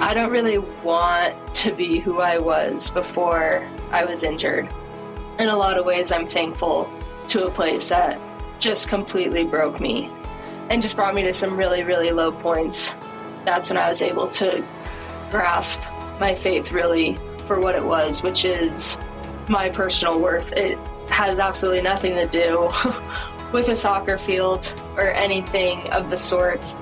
I don't really want to be who I was before I was injured. In a lot of ways, I'm thankful to a place that just completely broke me and just brought me to some really, really low points. That's when I was able to grasp my faith really for what it was, which is my personal worth. It has absolutely nothing to do with a soccer field or anything of the sorts.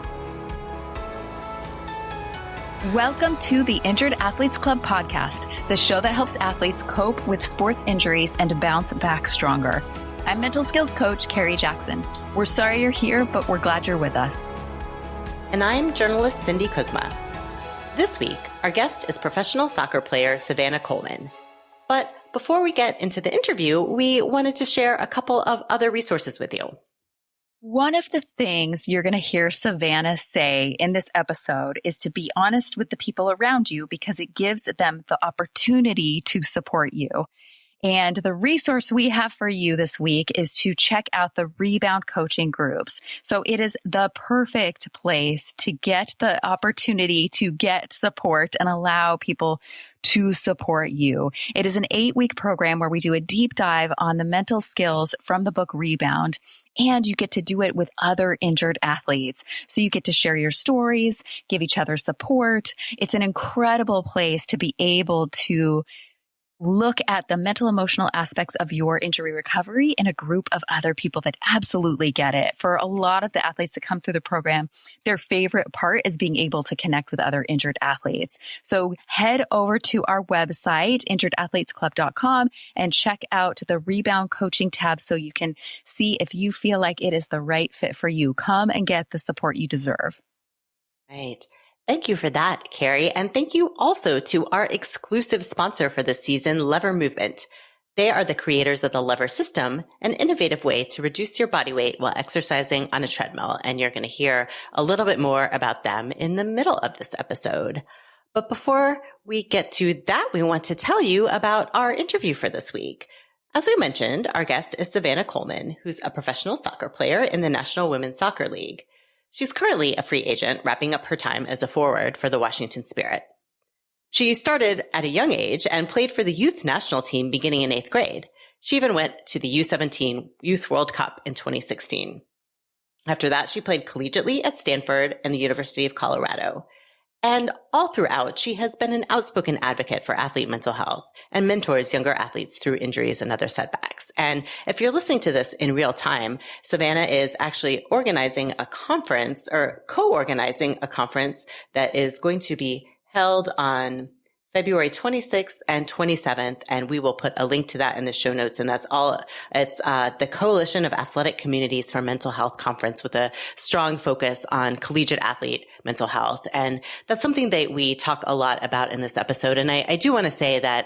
Welcome to the Injured Athletes Club podcast, the show that helps athletes cope with sports injuries and bounce back stronger. I'm mental skills coach Carrie Jackson. We're sorry you're here, but we're glad you're with us. And I'm journalist Cindy Kuzma. This week, our guest is professional soccer player Civana Kuhlmann. But before we get into the interview, we wanted to share a couple of other resources with you. One of the things you're going to hear Civana say in this episode is to be honest with the people around you because it gives them the opportunity to support you. And the resource we have for you this week is to check out the rebound coaching groups. So it is the perfect place to get the opportunity to get support and allow people to support you. It is an 8-week program where we do a deep dive on the mental skills from the book Rebound, and you get to do it with other injured athletes. So you get to share your stories, give each other support. It's an incredible place to be able to look at the mental, emotional aspects of your injury recovery in a group of other people that absolutely get it. For a lot of the athletes that come through the program, their favorite part is being able to connect with other injured athletes. So head over to our website, injuredathletesclub.com, and check out the Rebound Coaching tab so you can see if you feel like it is the right fit for you. Come and get the support you deserve. Right. Thank you for that, Carrie. And thank you also to our exclusive sponsor for this season, Lever Movement. They are the creators of the Lever System, an innovative way to reduce your body weight while exercising on a treadmill. And you're going to hear a little bit more about them in the middle of this episode. But before we get to that, we want to tell you about our interview for this week. As we mentioned, our guest is Civana Kuhlmann, who's a professional soccer player in the National Women's Soccer League. She's currently a free agent, wrapping up her time as a forward for the Washington Spirit. She started at a young age and played for the youth national team beginning in 8th grade. She even went to the U17 Youth World Cup in 2016. After that, she played collegiately at Stanford and the University of Colorado. And all throughout, she has been an outspoken advocate for athlete mental health and mentors younger athletes through injuries and other setbacks. And if you're listening to this in real time, Civana is actually organizing a conference or co-organizing a conference that is going to be held on February 26th and 27th, and we will put a link to that in the show notes. And that's all. It's the Coalition of Athletic Communities for Mental Health Conference with a strong focus on collegiate athlete mental health. And that's something that we talk a lot about in this episode. And I do want to say that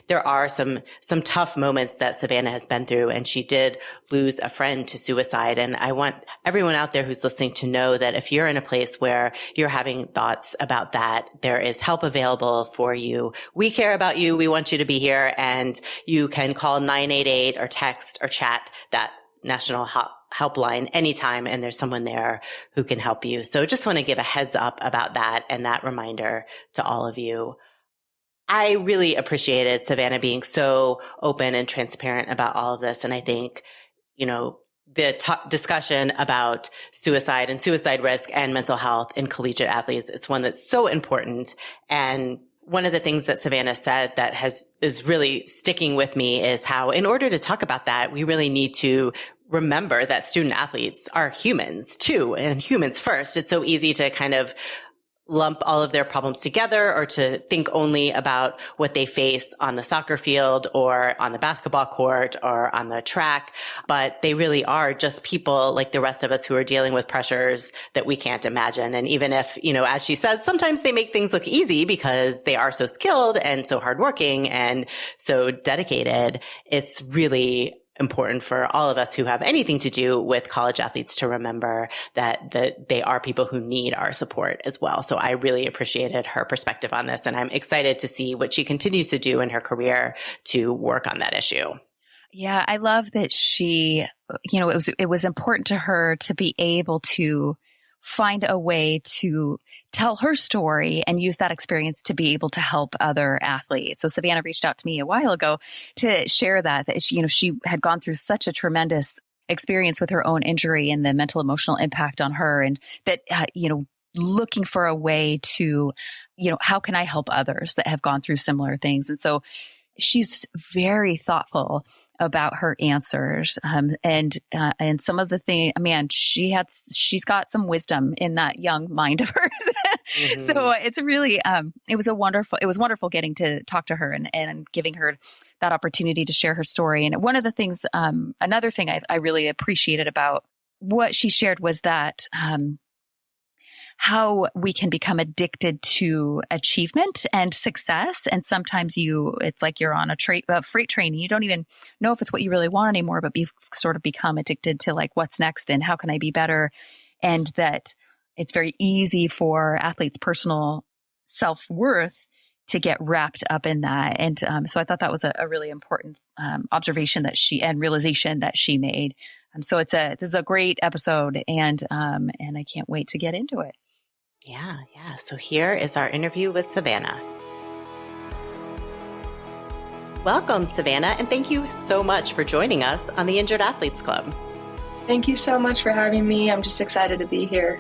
there are some tough moments that Civana has been through, and she did lose a friend to suicide. And I want everyone out there who's listening to know that if you're in a place where you're having thoughts about that, there is help available for you. We care about you. We want you to be here, and you can call 988 or text or chat that national helpline anytime, and there's someone there who can help you. So just want to give a heads up about that and that reminder to all of you. I really appreciated Civana being so open and transparent about all of this. And I think, the discussion about suicide and suicide risk and mental health in collegiate athletes is one that's so important. And one of the things that Civana said that is really sticking with me is how in order to talk about that, we really need to remember that student athletes are humans too, and humans first. It's so easy to kind of lump all of their problems together or to think only about what they face on the soccer field or on the basketball court or on the track. But they really are just people like the rest of us who are dealing with pressures that we can't imagine. And even if, as she says, sometimes they make things look easy because they are so skilled and so hardworking and so dedicated, it's really important for all of us who have anything to do with college athletes to remember that they are people who need our support as well. So I really appreciated her perspective on this, and I'm excited to see what she continues to do in her career to work on that issue. Yeah, I love that she, it was important to her to be able to find a way to tell her story and use that experience to be able to help other athletes. So Civana reached out to me a while ago to share that she had gone through such a tremendous experience with her own injury and the mental emotional impact on her, and that, looking for a way to, how can I help others that have gone through similar things? And so she's very thoughtful about her answers. And some of the things, she's got some wisdom in that young mind of hers. Mm-hmm. So it's really, it was wonderful getting to talk to her and giving her that opportunity to share her story. And one of the things, another thing I really appreciated about what she shared was that, how we can become addicted to achievement and success. And sometimes it's like you're on a freight train and you don't even know if it's what you really want anymore, but you've sort of become addicted to like, what's next and how can I be better? And that it's very easy for athletes' personal self-worth to get wrapped up in that. And so I thought that was a really important observation and realization that she made. So this is a great episode, and I can't wait to get into it. Yeah. So here is our interview with Civana. Welcome, Civana, and thank you so much for joining us on the Injured Athletes Club. Thank you so much for having me. I'm just excited to be here.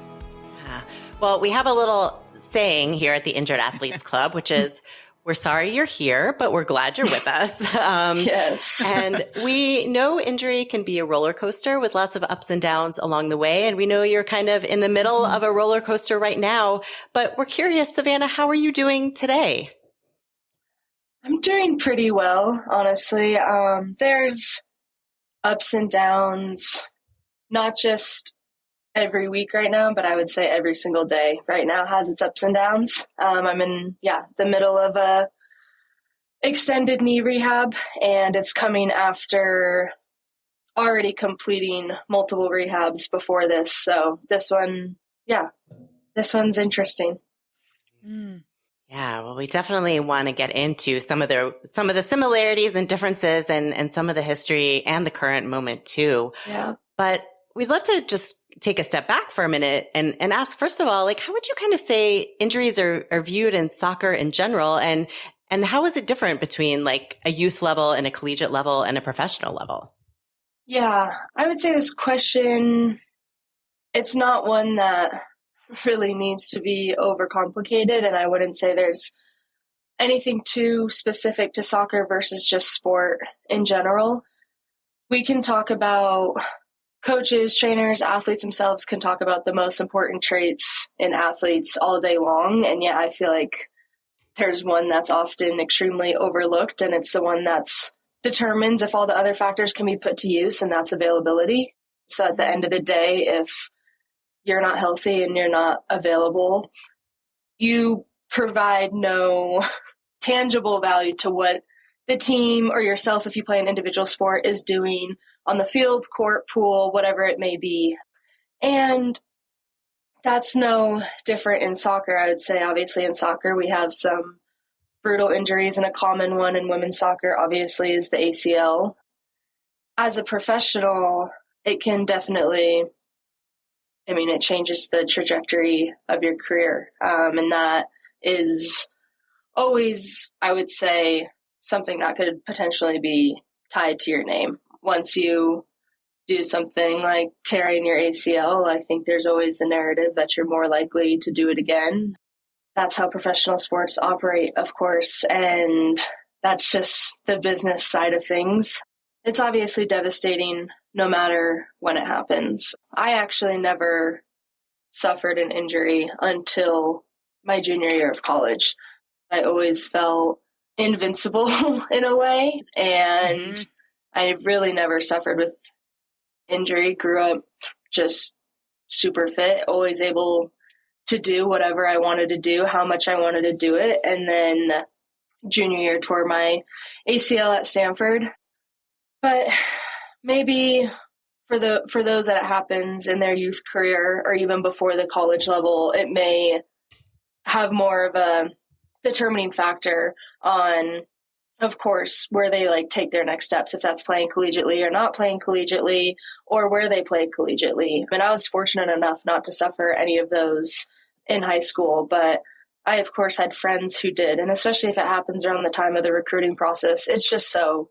Yeah. Well, we have a little saying here at the Injured Athletes Club, which is, we're sorry you're here, but we're glad you're with us. Yes. And we know injury can be a roller coaster with lots of ups and downs along the way. And we know you're kind of in the middle of a roller coaster right now. But we're curious, Civana, how are you doing today? I'm doing pretty well, honestly. There's ups and downs, not just every week right now, but I would say every single day right now has its ups and downs. I'm in, the middle of a extended knee rehab, and it's coming after already completing multiple rehabs before this. So this one's interesting. Yeah, well, we definitely want to get into some of the similarities and differences and some of the history and the current moment too. Yeah. But we'd love to just take a step back for a minute and ask, first of all, like, how would you kind of say injuries are viewed in soccer in general? And how is it different between like a youth level and a collegiate level and a professional level? Yeah, I would say this question, it's not one that really needs to be overcomplicated. And I wouldn't say there's anything too specific to soccer versus just sport in general. We can talk about coaches, trainers, athletes themselves can talk about the most important traits in athletes all day long. And yet I feel like there's one that's often extremely overlooked, and it's the one that's determines if all the other factors can be put to use, and that's availability. So at the end of the day, if you're not healthy and you're not available, you provide no tangible value to what the team or yourself, if you play an individual sport, is doing on the field, court, pool, whatever it may be. And that's no different in soccer, I would say. Obviously, in soccer, we have some brutal injuries, and a common one in women's soccer, obviously, is the ACL. As a professional, it can definitely, it changes the trajectory of your career. And that is always, I would say, something that could potentially be tied to your name. Once you do something like tearing your ACL, I think there's always a narrative that you're more likely to do it again. That's how professional sports operate, of course, and that's just the business side of things. It's obviously devastating no matter when it happens. I actually never suffered an injury until my junior year of college. I always felt invincible in a way, and I really never suffered with injury. Grew up just super fit, always able to do whatever I wanted to do, how much I wanted to do it. And then junior year tore my ACL at Stanford. But maybe for those that it happens in their youth career or even before the college level, it may have more of a determining factor on, of course, where they take their next steps, if that's playing collegiately or not playing collegiately, or where they play collegiately. And I was fortunate enough not to suffer any of those in high school, but I, of course, had friends who did. And especially if it happens around the time of the recruiting process, it's just so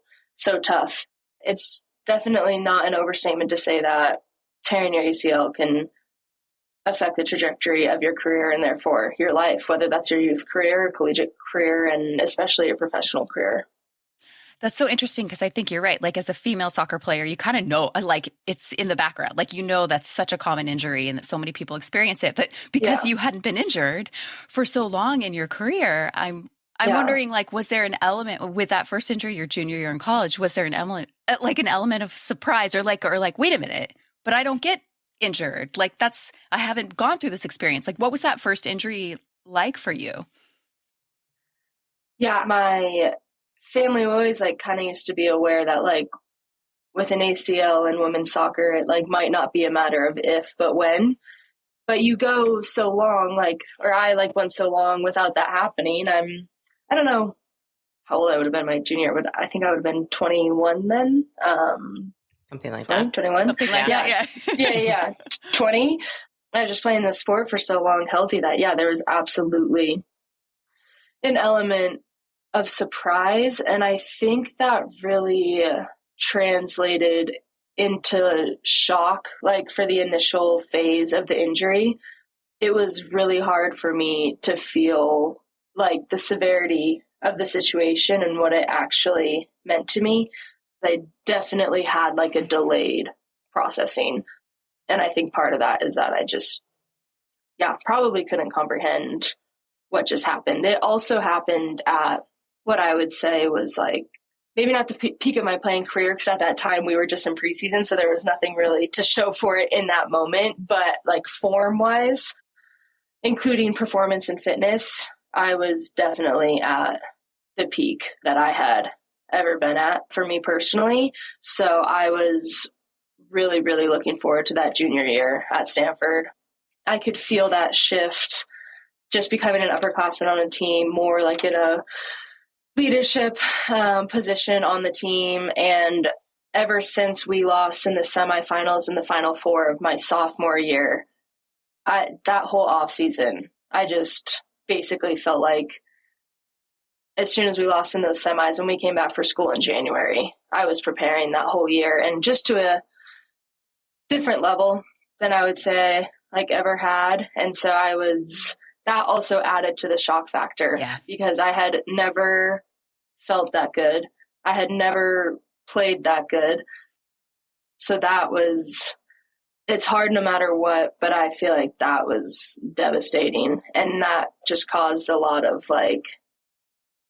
tough. It's definitely not an overstatement to say that tearing your ACL can affect the trajectory of your career and therefore your life, whether that's your youth career, collegiate career, and especially your professional career. That's so interesting because I think you're right. Like as a female soccer player, you kind of know, like it's in the background. Like, that's such a common injury and that so many people experience it. But because you hadn't been injured for so long in your career, I'm wondering, like, was there an element with that first injury, your junior year in college, was there an element of surprise or like, wait a minute, but I don't get injured. Like I haven't gone through this experience. Like, what was that first injury like for you? Yeah, my family always like kind of used to be aware that like with an ACL in women's soccer, it like might not be a matter of if, but when. But you go so long, I went so long without that happening. I don't know how old I would have been my junior, but I think I would have been 21 then. Something like 20, that. 21. Something like that, yeah. yeah. 20. I was just playing the sport for so long, healthy, that, there was absolutely an element of surprise. And I think that really translated into shock, like for the initial phase of the injury. It was really hard for me to feel like the severity of the situation and what it actually meant to me. I definitely had like a delayed processing. And I think part of that is that I just, probably couldn't comprehend what just happened. It also happened at what I would say was like, maybe not the peak of my playing career, because at that time we were just in preseason, so there was nothing really to show for it in that moment. But like form-wise, including performance and fitness, I was definitely at the peak that I had ever been at for me personally. So I was really, really looking forward to that junior year at Stanford. I could feel that shift, just becoming an upperclassman on a team, more like in a leadership position on the team. And ever since we lost in the semifinals and the Final Four of my sophomore year, that whole off season, I just basically felt like as soon as we lost in those semis, when we came back for school in January, I was preparing that whole year, and just to a different level than I would say like ever had. And so that also added to the shock factor, because I had never felt that good. I had never played that good. So it's hard no matter what, but I feel like that was devastating. And that just caused a lot of like,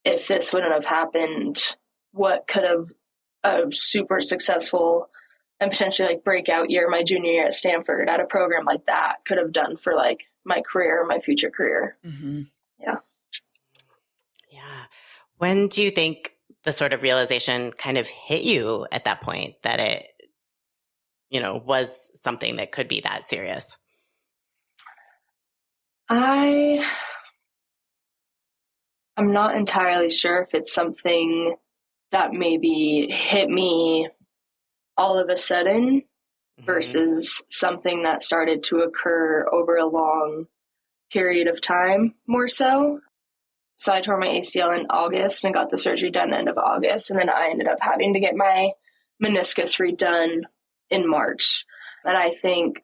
if this wouldn't have happened, what could have a super successful and potentially like breakout year my junior year at Stanford at a program like that could have done for like my career, my future career. Mm-hmm. Yeah. When do you think the sort of realization kind of hit you at that point that it, was something that could be that serious? I'm not entirely sure if it's something that maybe hit me all of a sudden versus something that started to occur over a long period of time more so. So I tore my ACL in August and got the surgery done end of August. And then I ended up having to get my meniscus redone in March. And I think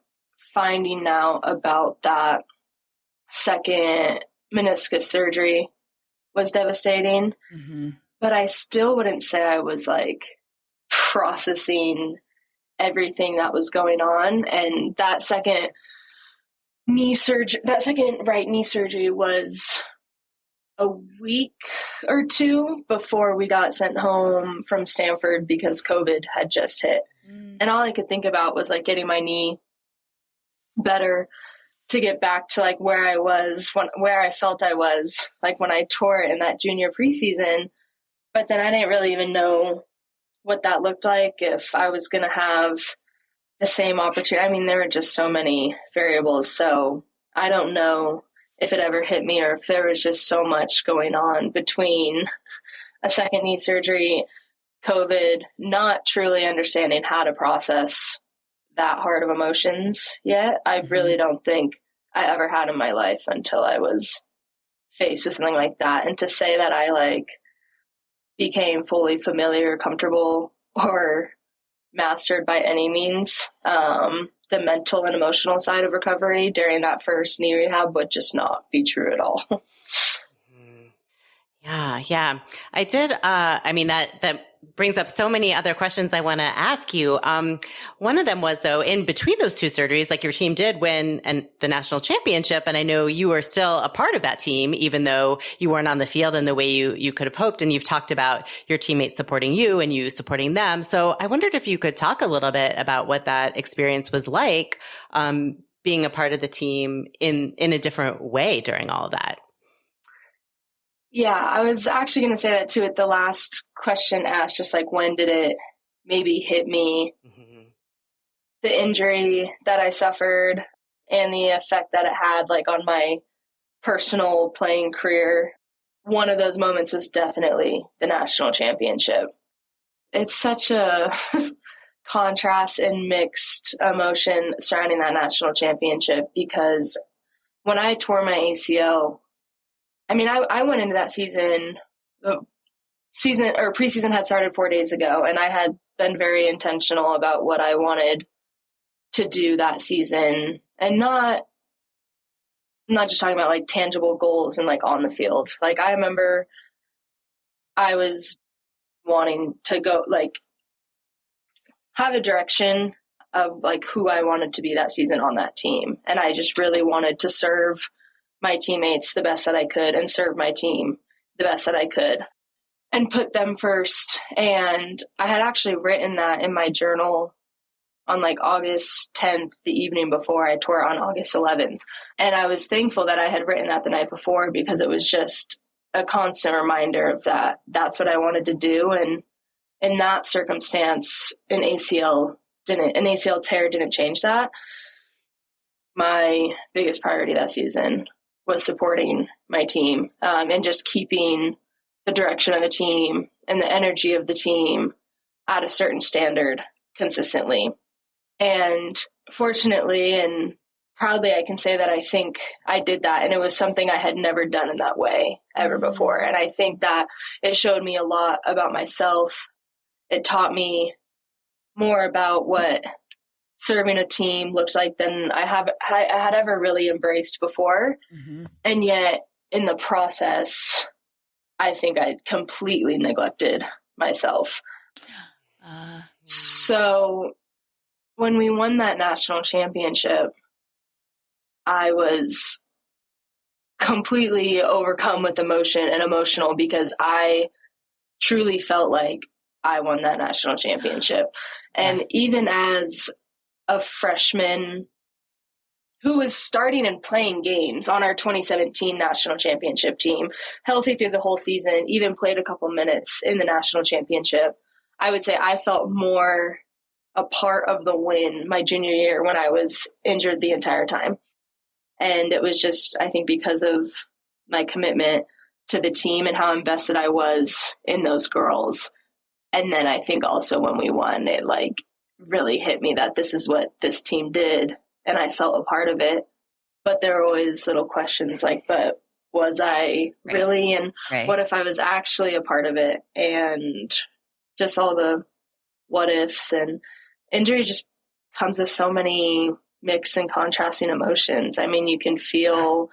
finding out about that second meniscus surgery was devastating. Mm-hmm. But I still wouldn't say I was like processing everything that was going on. And that second right knee surgery was a week or two before we got sent home from Stanford because COVID had just hit. And all I could think about was like getting my knee better to get back to like where I was, where I felt I was like when I tore it in that junior preseason. But then I didn't really even know what that looked like, if I was going to have the same opportunity. I mean, there were just so many variables. So I don't know if it ever hit me or if there was just so much going on between a second knee surgery, COVID, not truly understanding how to process that hard of emotions yet. I really don't think I ever had in my life until I was faced with something like that. And to say that I like became fully familiar, comfortable, or mastered by any means the mental and emotional side of recovery during that first knee rehab would just not be true at all. Yeah. I did. That brings up so many other questions I want to ask you. One of them was, though, in between those two surgeries, like your team did win the national championship. And I know you were still a part of that team, even though you weren't on the field in the way you could have hoped. And you've talked about your teammates supporting you and you supporting them. So I wondered if you could talk a little bit about what that experience was like, being a part of the team in a different way during all of that. Yeah, I was actually going to say that too at the last question asked, just like when did it maybe hit me, the injury that I suffered and the effect that it had like on my personal playing career. One of those moments was definitely the national championship. It's such a contrast and mixed emotion surrounding that national championship because when I tore my ACL, I went into that preseason had started 4 days ago, and I had been very intentional about what I wanted to do that season, and not just talking about like tangible goals and like on the field. Like I remember I was wanting to go like have a direction of like who I wanted to be that season on that team, and I just really wanted to serve my teammates the best that I could and serve my team the best that I could and put them first. And I had actually written that in my journal on like August 10th, the evening before I tore on August 11th. And I was thankful that I had written that the night before because it was just a constant reminder of that. That's what I wanted to do. And in that circumstance, an ACL tear didn't change that. My biggest priority that season was supporting my team and just keeping the direction of the team and the energy of the team at a certain standard consistently. And fortunately and proudly, I can say that I think I did that. And it was something I had never done in that way ever before. And I think that it showed me a lot about myself. It taught me more about what serving a team looked like than I had ever really embraced before. And yet in the process, I think I completely neglected myself. So when we won that national championship, I was completely overcome with emotion and emotional because I truly felt like I won that national championship. And even as a freshman who was starting and playing games on our 2017 national championship team, healthy through the whole season, even played a couple minutes in the national championship, I would say I felt more a part of the win my junior year when I was injured the entire time. And it was just, I think, because of my commitment to the team and how invested I was in those girls. And then I think also when we won, it like really hit me that this is what this team did. And I felt a part of it. But there were always little questions like, but was I really? And what if I was actually a part of it? And just all the what ifs, and injury just comes with so many mixed and contrasting emotions. I mean, you can feel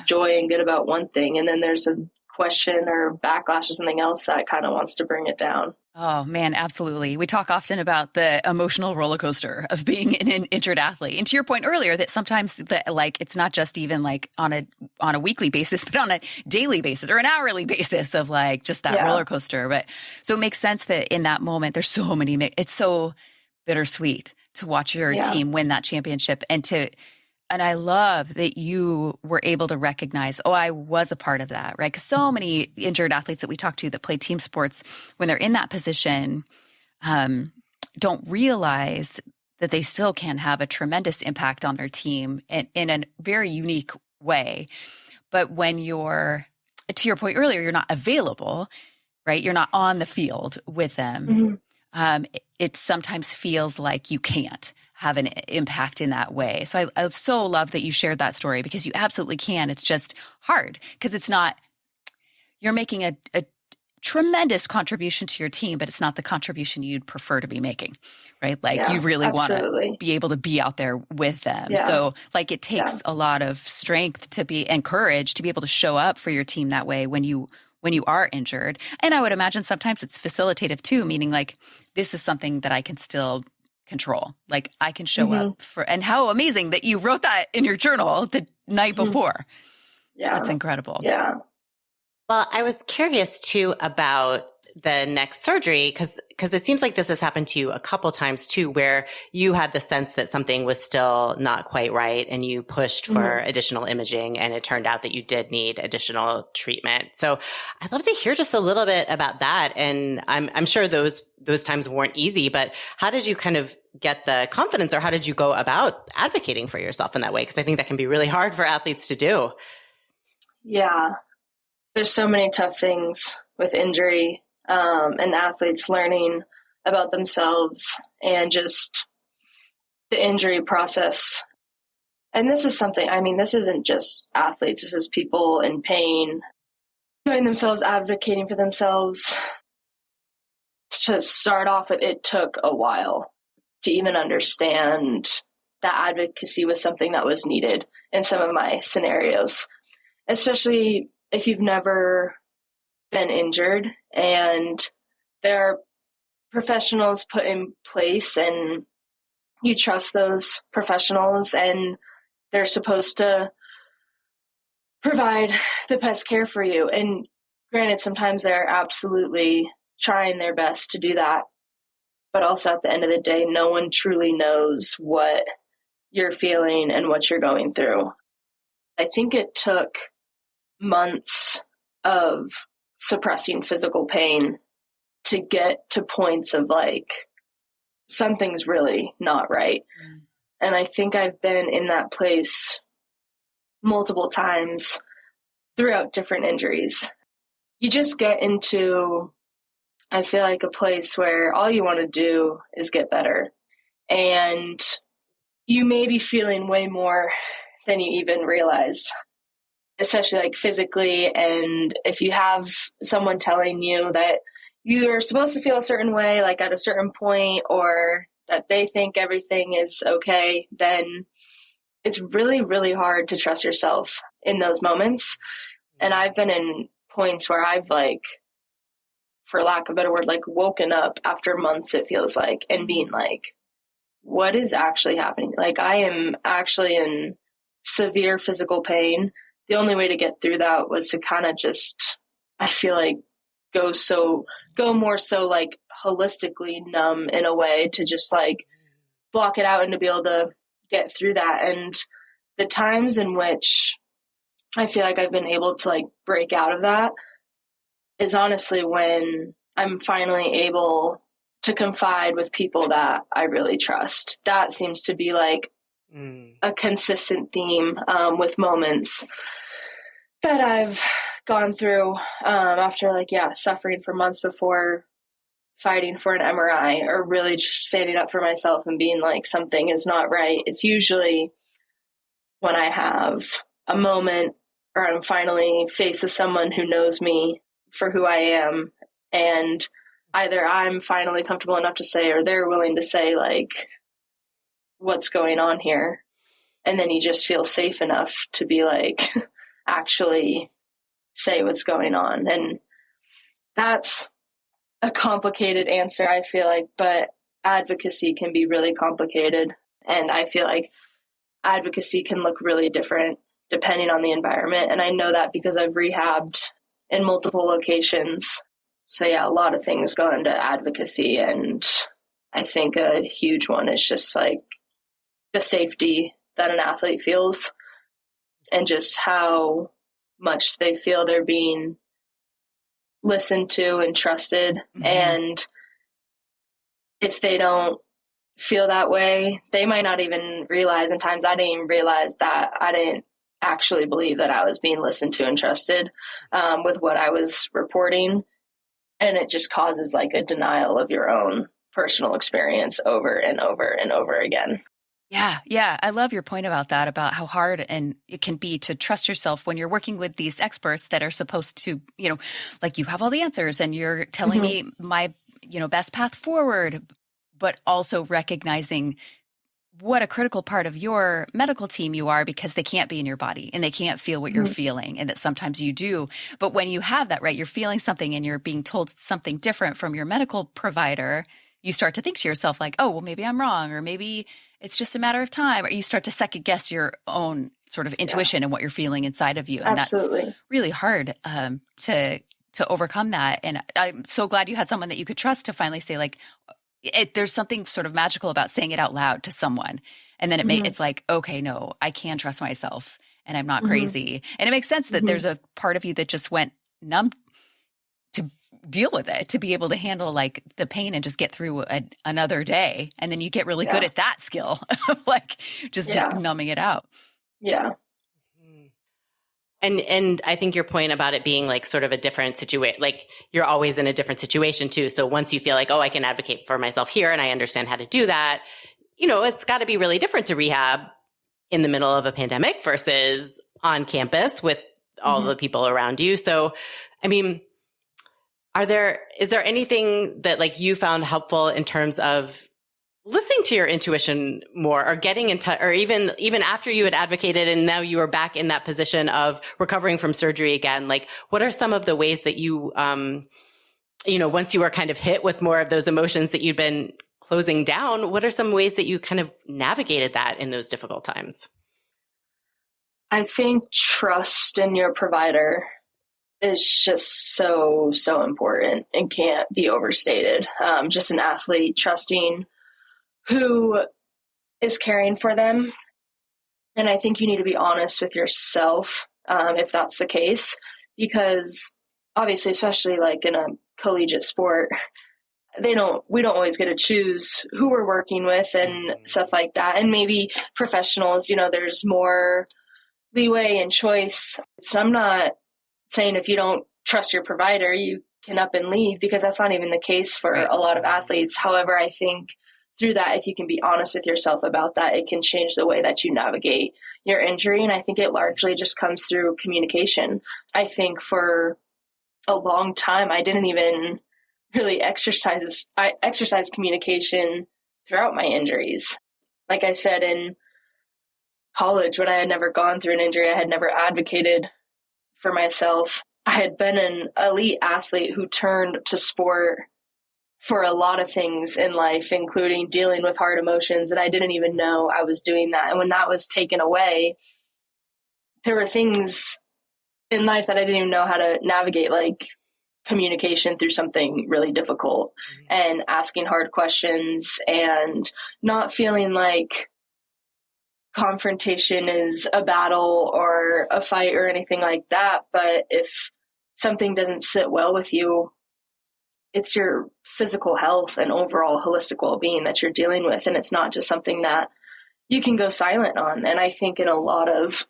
joy and good about one thing, and then there's a question or backlash or something else that kind of wants to bring it down. Oh man, absolutely. We talk often about the emotional roller coaster of being an injured athlete. And to your point earlier, that sometimes it's not just even like on a weekly basis, but on a daily basis or an hourly basis of like just that roller coaster. But so it makes sense that in that moment, there's so many, it's so bittersweet to watch your team win that championship and I love that you were able to recognize, I was a part of that, right? Because so many injured athletes that we talk to that play team sports, when they're in that position, don't realize that they still can have a tremendous impact on their team in a very unique way. But when you're, to your point earlier, you're not available, right? You're not on the field with them. It sometimes feels like you can't have an impact in that way. So I so love that you shared that story, because you absolutely can. It's just hard because it's not, you're making a tremendous contribution to your team, but it's not the contribution you'd prefer to be making, right? Like you really want to be able to be out there with them. Yeah. So like it takes a lot of strength to be, and courage to be able to show up for your team that way when you are injured. And I would imagine sometimes it's facilitative too, meaning like, this is something that I can still control. Like I can show up for, and how amazing that you wrote that in your journal the night before. Yeah. That's incredible. Yeah. Well, I was curious too about the neck surgery, because it seems like this has happened to you a couple times too, where you had the sense that something was still not quite right and you pushed for additional imaging, and it turned out that you did need additional treatment. So I'd love to hear just a little bit about that. And I'm sure those times weren't easy, but how did you kind of get the confidence, or how did you go about advocating for yourself in that way? Because I think that can be really hard for athletes to do. Yeah. There's so many tough things with injury, and athletes learning about themselves and just the injury process. And this is something, I mean, this isn't just athletes. This is people in pain, knowing themselves, advocating for themselves. To start off with, it took a while to even understand that advocacy was something that was needed in some of my scenarios, especially if you've never been injured and there are professionals put in place and you trust those professionals and they're supposed to provide the best care for you. And granted, sometimes they're absolutely trying their best to do that. But also at the end of the day, no one truly knows what you're feeling and what you're going through. I think it took months of suppressing physical pain to get to points of like, something's really not right. And I think I've been in that place multiple times throughout different injuries. You just get into, I feel like, a place where all you want to do is get better. And you may be feeling way more than you even realize, especially like physically. And if you have someone telling you that you're supposed to feel a certain way, like at a certain point, or that they think everything is okay, then it's really, really hard to trust yourself in those moments. And I've been in points where I've like, for lack of a better word, like woken up after months, it feels like, and being like, what is actually happening? Like I am actually in severe physical pain. The only way to get through that was to kind of just, I feel like, go more so like holistically numb in a way, to just like block it out and to be able to get through that. And the times in which I feel like I've been able to like break out of that is honestly when I'm finally able to confide with people that I really trust. That seems to be like a consistent theme with moments that I've gone through after like, suffering for months before fighting for an MRI, or really standing up for myself and being like, something is not right. It's usually when I have a moment or I'm finally faced with someone who knows me for who I am, and either I'm finally comfortable enough to say, or they're willing to say like, what's going on here? And then you just feel safe enough to be like, actually say what's going on. And that's a complicated answer, I feel like, but advocacy can be really complicated. And I feel like advocacy can look really different depending on the environment. And I know that because I've rehabbed in multiple locations. So a lot of things go into advocacy. And I think a huge one is just like the safety that an athlete feels, and just how much they feel they're being listened to and trusted. And if they don't feel that way, they might not even realize. And times I didn't even realize that I didn't actually believe that I was being listened to and trusted with what I was reporting. And it just causes like a denial of your own personal experience over and over and over again. Yeah. Yeah. I love your point about that, about how hard and it can be to trust yourself when you're working with these experts that are supposed to, like you have all the answers and you're telling me my, best path forward, but also recognizing what a critical part of your medical team you are, because they can't be in your body and they can't feel what you're feeling, and that sometimes you do. But when you have that, right, you're feeling something and you're being told something different from your medical provider, you start to think to yourself like, oh, well, maybe I'm wrong, or maybe it's just a matter of time, or you start to second guess your own sort of intuition and what you're feeling inside of you. And Absolutely. That's really hard to overcome that. And I'm so glad you had someone that you could trust to finally say like, there's something sort of magical about saying it out loud to someone. And then it's like, okay, no, I can trust myself and I'm not crazy. And it makes sense that there's a part of you that just went numb to deal with it, to be able to handle like the pain and just get through another day. And then you get really good at that skill of like just numbing it out. Yeah. And I think your point about it being like sort of a different situation, like you're always in a different situation too. So once you feel like, oh, I can advocate for myself here and I understand how to do that, it's got to be really different to rehab in the middle of a pandemic versus on campus with all the people around you. So, I mean, is there anything that like you found helpful in terms of listening to your intuition more, or getting in touch, or even after you had advocated and now you are back in that position of recovering from surgery again? Like, what are some of the ways that you, once you were kind of hit with more of those emotions that you'd been closing down, what are some ways that you kind of navigated that in those difficult times? I think trust in your provider is just so, so important and can't be overstated. Just an athlete trusting who is caring for them. And I think you need to be honest with yourself if that's the case, because obviously, especially like in a collegiate sport, we don't always get to choose who we're working with and stuff like that. And maybe professionals, there's more leeway and choice. So I'm not saying if you don't trust your provider, you can up and leave, because that's not even the case for a lot of athletes. However, I think through that, if you can be honest with yourself about that, it can change the way that you navigate your injury. And I think it largely just comes through communication. I think for a long time, I didn't even really exercise communication throughout my injuries. Like I said, in college, when I had never gone through an injury, I had never advocated for myself. I had been an elite athlete who turned to sport for a lot of things in life, including dealing with hard emotions. And I didn't even know I was doing that. And when that was taken away, there were things in life that I didn't even know how to navigate, like communication through something really difficult and asking hard questions and not feeling like confrontation is a battle or a fight or anything like that. But if something doesn't sit well with you, it's your physical health and overall holistic well-being that you're dealing with. And it's not just something that you can go silent on. And I think in a lot of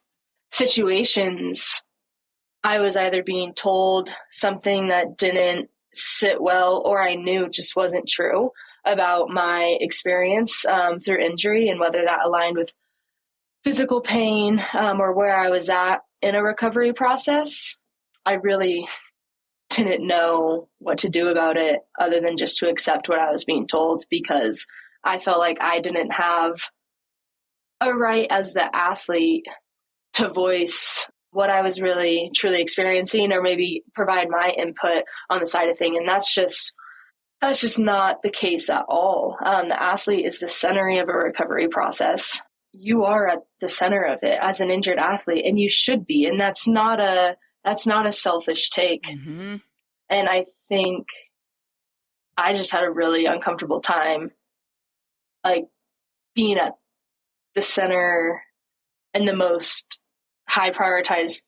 situations, I was either being told something that didn't sit well, or I knew just wasn't true about my experience through injury, and whether that aligned with physical pain or where I was at in a recovery process. I really didn't know what to do about it other than just to accept what I was being told, because I felt like I didn't have a right as the athlete to voice what I was really truly experiencing, or maybe provide my input on the side of thing. And that's just not the case at all. The athlete is the center of a recovery process. You are at the center of it as an injured athlete, and you should be. And that's not a selfish take. Mm-hmm. And I think I just had a really uncomfortable time, like being at the center and the most high prioritized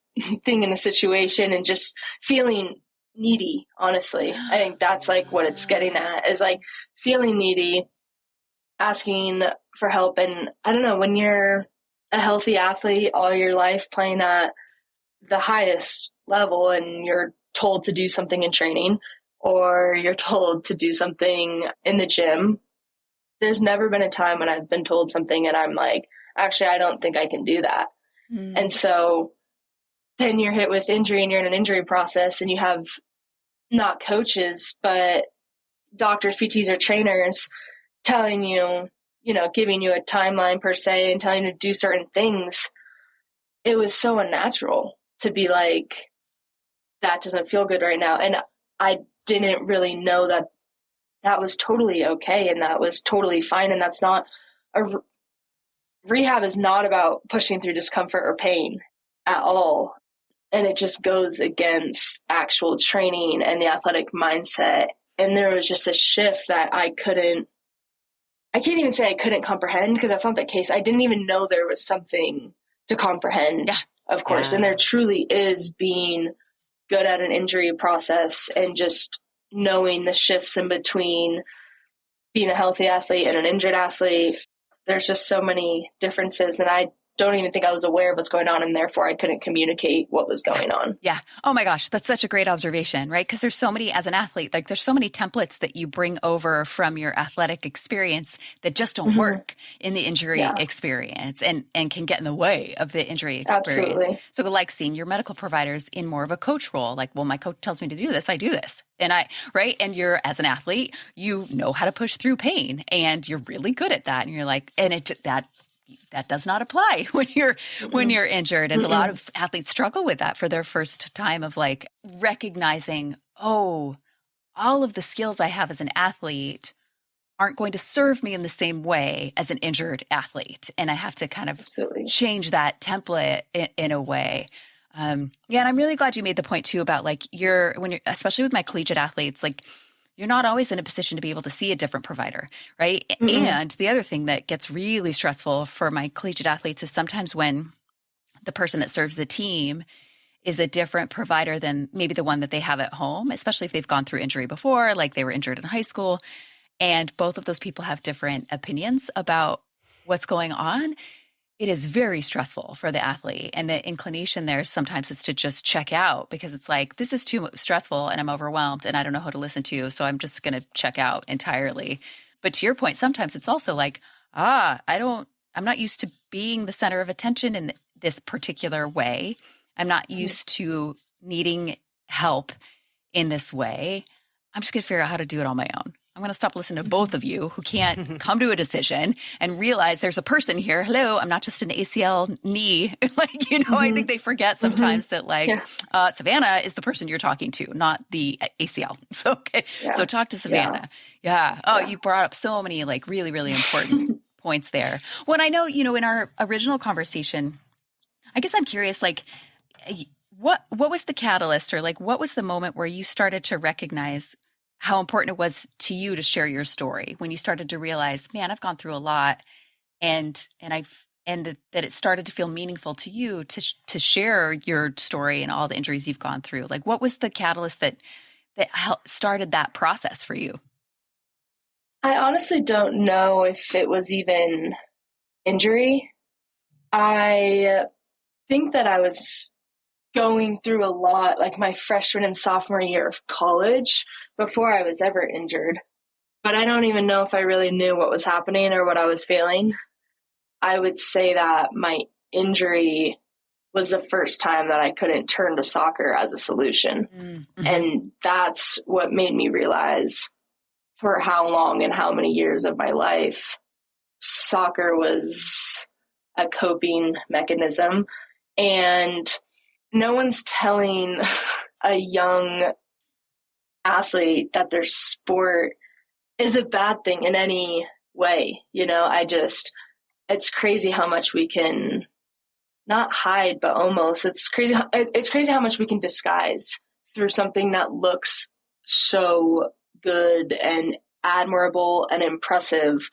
thing in the situation, and just feeling needy. Honestly, I think that's like what it's getting at, is like feeling needy, asking for help. And I don't know, when you're a healthy athlete all your life playing at the highest level and you're told to do something in training, or you're told to do something in the gym. There's never been a time when I've been told something and I'm like, actually, I don't think I can do that. And so then you're hit with injury and you're in an injury process and you have not coaches, but doctors, PTs, or trainers telling you, giving you a timeline per se and telling you to do certain things. It was so unnatural to be like, that doesn't feel good right now. And I didn't really know that that was totally okay and that was totally fine. And that's not rehab is not about pushing through discomfort or pain at all. And it just goes against actual training and the athletic mindset. And there was just a shift that I can't even say I couldn't comprehend, because that's not the case. I didn't even know there was something to comprehend, of course. Yeah. And there truly is being good at an injury process and just knowing the shifts in between being a healthy athlete and an injured athlete. There's just so many differences, and I don't even think I was aware of what's going on, and therefore I couldn't communicate what was going on. Yeah. Oh my gosh, that's such a great observation, right? Because there's so many, as an athlete, like there's so many templates that you bring over from your athletic experience that just don't work in the injury experience and can get in the way of the injury experience. Absolutely. So like seeing your medical providers in more of a coach role, like, well, my coach tells me to do this, I do this. And right. And you're, as an athlete, you know how to push through pain and you're really good at that. And you're like, and that does not apply when you're injured. And a lot of athletes struggle with that for their first time of like recognizing, oh, all of the skills I have as an athlete aren't going to serve me in the same way as an injured athlete. And I have to kind of change that template in a way. And I'm really glad you made the point too about like especially with my collegiate athletes, like you're not always in a position to be able to see a different provider, right? And the other thing that gets really stressful for my collegiate athletes is sometimes when the person that serves the team is a different provider than maybe the one that they have at home, especially if they've gone through injury before, like they were injured in high school. And both of those people have different opinions about what's going on. It is very stressful for the athlete. And the inclination there sometimes is to just check out because it's like, this is too stressful and I'm overwhelmed and I don't know who to listen to. So I'm just going to check out entirely. But to your point, sometimes it's also like, I'm not used to being the center of attention in this particular way. I'm not used to needing help in this way. I'm just going to figure out how to do it on my own. I'm going to stop listening to both of you who can't come to a decision and realize there's a person here. Hello, I'm not just an ACL knee. I think they forget sometimes that Civana is the person you're talking to, not the ACL. So, okay. Yeah. So talk to Civana. Yeah. Oh, you brought up so many like really, really important points there. Well, and I know, in our original conversation, I guess I'm curious, like what was the catalyst or like what was the moment where you started to recognize how important it was to you to share your story when you started to realize, man, I've gone through a lot and that it started to feel meaningful to you to share your story and all the injuries you've gone through. Like what was the catalyst that started that process for you? I honestly don't know if it was even injury. I think that I was going through a lot like my freshman and sophomore year of college before I was ever injured. But I don't even know if I really knew what was happening or what I was feeling. I would say that my injury was the first time that I couldn't turn to soccer as a solution. Mm-hmm. And that's what made me realize for how long and how many years of my life soccer was a coping mechanism. And no one's telling a young athlete that their sport is a bad thing in any way. It's crazy how much we can not hide, but almost it's crazy how much we can disguise through something that looks so good and admirable and impressive,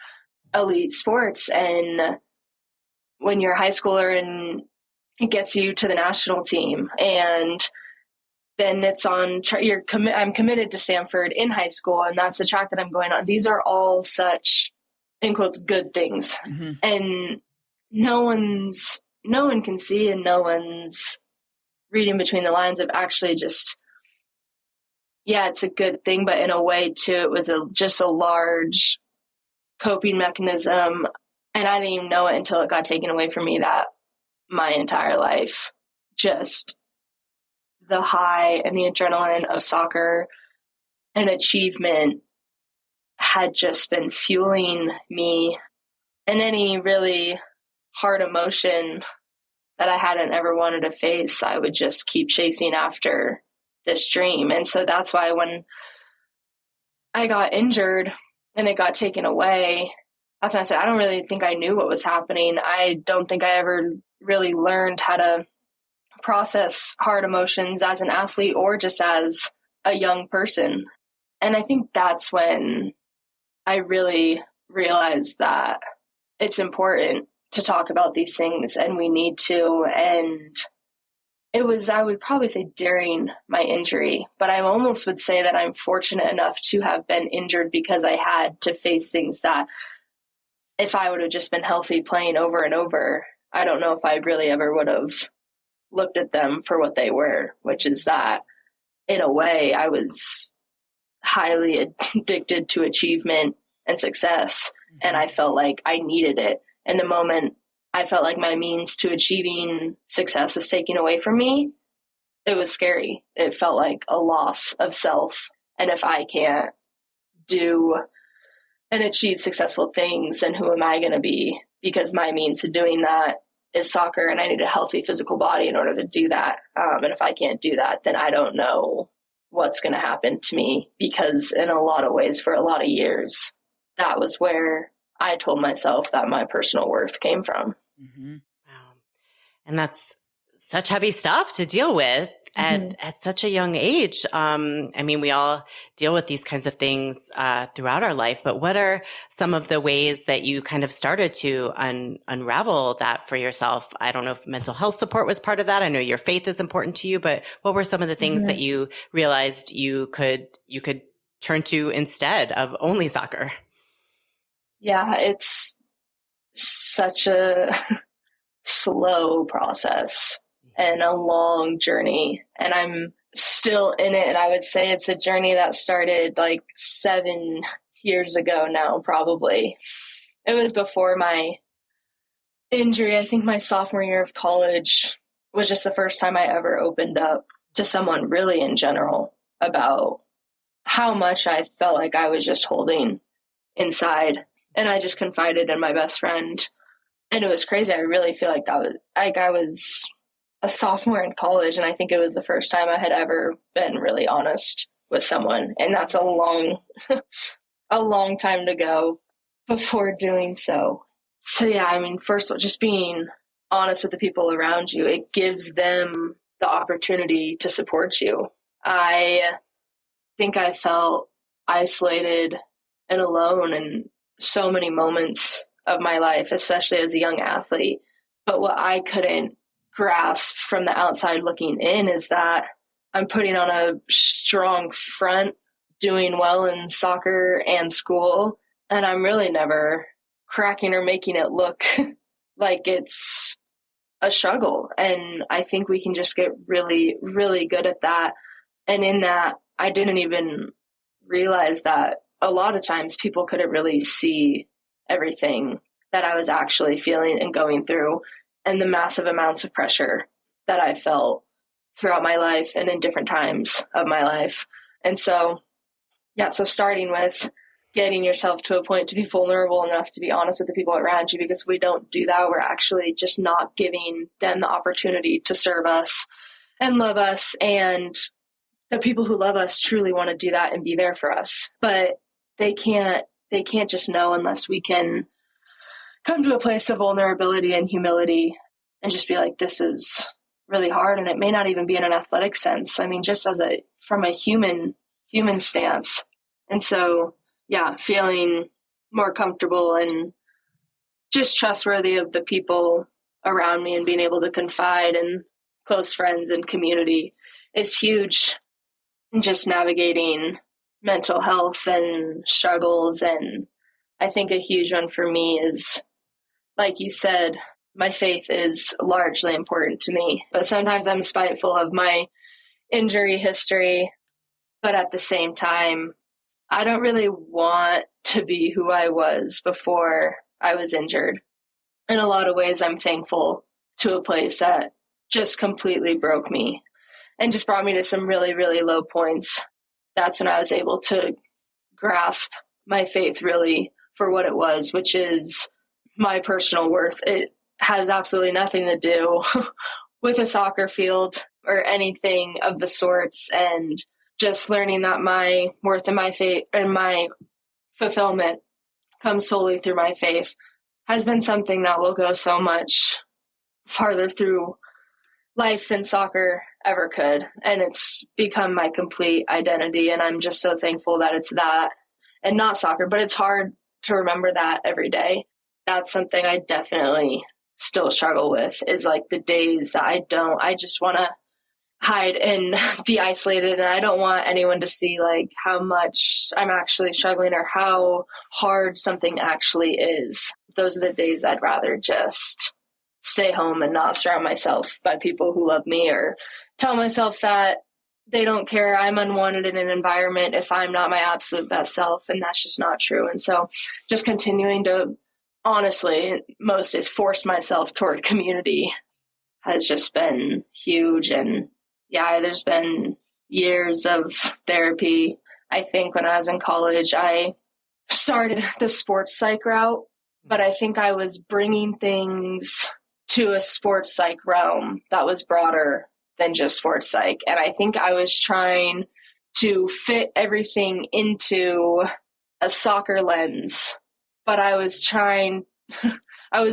elite sports. And when you're a high schooler and it gets you to the national team, and then it's on I'm committed to Stanford in high school, and that's the track that I'm going on. These are all such, in quotes, good things. Mm-hmm. And no one can see, and no one's reading between the lines of actually just, yeah, it's a good thing, but in a way too, it was just a large coping mechanism. And I didn't even know it until it got taken away from me that my entire life, just the high and the adrenaline of soccer and achievement had just been fueling me, and any really hard emotion that I hadn't ever wanted to face, I would just keep chasing after this dream. And so that's why when I got injured and it got taken away, that's when I said, I don't really think I knew what was happening. I don't think I ever really learned how to process hard emotions as an athlete or just as a young person. And I think that's when I really realized that it's important to talk about these things, and we need to. And it was, I would probably say, during my injury, but I almost would say that I'm fortunate enough to have been injured because I had to face things that if I would have just been healthy playing over and over, I don't know if I really ever would have looked at them for what they were, which is that in a way I was highly addicted to achievement and success. And I felt like I needed it. And the moment I felt like my means to achieving success was taken away from me, it was scary. It felt like a loss of self. And if I can't do and achieve successful things, then who am I going to be? Because my means to doing that is soccer, and I need a healthy physical body in order to do that. And if I can't do that, then I don't know what's going to happen to me, because in a lot of ways, for a lot of years, that was where I told myself that my personal worth came from. Mm-hmm. Wow. And that's such heavy stuff to deal with at such a young age. I mean, we all deal with these kinds of things throughout our life, but what are some of the ways that you kind of started to unravel that for yourself? I don't know if mental health support was part of that. I know your faith is important to you, but what were some of the things that you realized you could turn to instead of only soccer? Yeah, it's such a slow process and a long journey, and I'm still in it. And I would say it's a journey that started like 7 years ago now, probably. It was before my injury. I think my sophomore year of college was just the first time I ever opened up to someone really in general about how much I felt like I was just holding inside. And I just confided in my best friend. And it was crazy. I really feel like I was a sophomore in college, and I think it was the first time I had ever been really honest with someone. And that's a long time to go before doing so. So yeah, I mean, first of all, just being honest with the people around you, it gives them the opportunity to support you. I think I felt isolated and alone in so many moments of my life, especially as a young athlete. But what I couldn't grasp from the outside looking in is that I'm putting on a strong front, doing well in soccer and school, and I'm really never cracking or making it look like it's a struggle. And I think we can just get really, really good at that. And in that, I didn't even realize that a lot of times people couldn't really see everything that I was actually feeling and going through, and the massive amounts of pressure that I felt throughout my life and in different times of my life. And so, yeah, so starting with getting yourself to a point to be vulnerable enough to be honest with the people around you, because if we don't do that, we're actually just not giving them the opportunity to serve us and love us. And the people who love us truly want to do that and be there for us. But they can't just know unless we can come to a place of vulnerability and humility and just be like, this is really hard. And it may not even be in an athletic sense. I mean, just from a human stance. And so, yeah, feeling more comfortable and just trustworthy of the people around me and being able to confide in close friends and community is huge. And just navigating mental health and struggles. And I think a huge one for me is, like you said, my faith is largely important to me, but sometimes I'm spiteful of my injury history But at the same time, I don't really want to be who I was before I was injured. In a lot of ways, I'm thankful to a place that just completely broke me and just brought me to some really, really low points. That's when I was able to grasp my faith really for what it was, which is my personal worth. It has absolutely nothing to do with a soccer field or anything of the sorts. And just learning that my worth and my faith and my fulfillment comes solely through my faith has been something that will go so much farther through life than soccer ever could. And it's become my complete identity. And I'm just so thankful that it's that and not soccer, but it's hard to remember that every day. That's something I definitely still struggle with, is like the days that I just want to hide and be isolated. And I don't want anyone to see like how much I'm actually struggling or how hard something actually is. Those are the days I'd rather just stay home and not surround myself by people who love me, or tell myself that they don't care, I'm unwanted in an environment if I'm not my absolute best self. And that's just not true. And so just continuing to, honestly, most is force myself toward community has just been huge. And yeah, there's been years of therapy. I think when I was in college, I started the sports psych route, but I think I was bringing things to a sports psych realm that was broader than just sports psych. And I think I was trying to fit everything into a soccer lens, but I was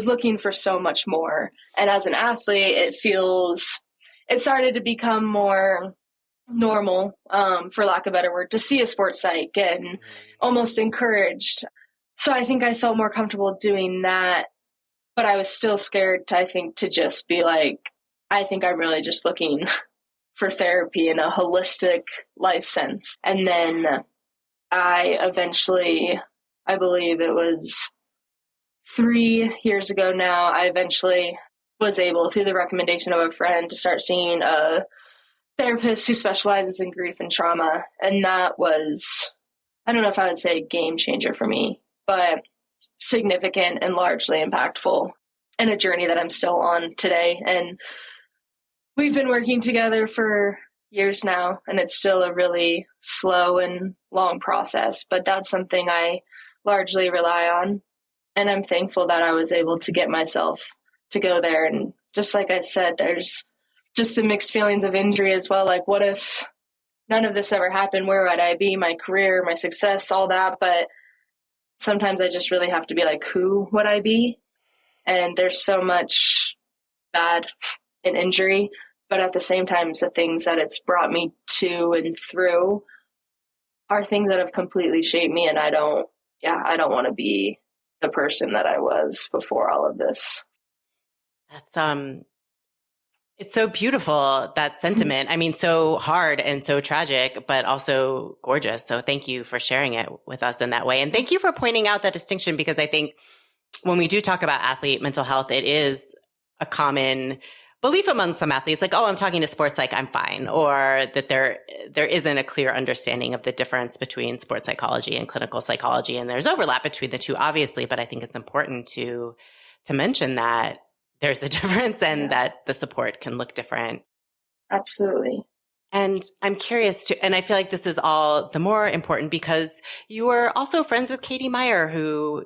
looking for so much more. And as an athlete, it started to become more normal, for lack of a better word, to see a sports psych and almost encouraged. So I think I felt more comfortable doing that, but I was still scared to just be like, I think I'm really just looking for therapy in a holistic life sense. And then I eventually, I believe it was 3 years ago now, I eventually was able, through the recommendation of a friend, to start seeing a therapist who specializes in grief and trauma. And that was, I don't know if I would say a game changer for me, but significant and largely impactful, and a journey that I'm still on today. And we've been working together for years now, and it's still a really slow and long process, but that's something I largely rely on. And I'm thankful that I was able to get myself to go there. And just like I said, there's just the mixed feelings of injury as well. Like, what if none of this ever happened? Where would I be? My career, my success, all that. But sometimes I just really have to be like, who would I be? And there's so much bad in injury, but at the same time, the things that it's brought me to and through are things that have completely shaped me. And I don't want to be the person that I was before all of this. That's, it's so beautiful, that sentiment. I mean, so hard and so tragic, but also gorgeous. So thank you for sharing it with us in that way. And thank you for pointing out that distinction, because I think when we do talk about athlete mental health, it is a common belief among some athletes, like, oh, I'm talking to sports psych, I'm fine. Or that there isn't a clear understanding of the difference between sports psychology and clinical psychology. And there's overlap between the two, obviously, but I think it's important to mention that there's a difference and that the support can look different. Absolutely. And I'm curious and I feel like this is all the more important because you were also friends with Katie Meyer, who,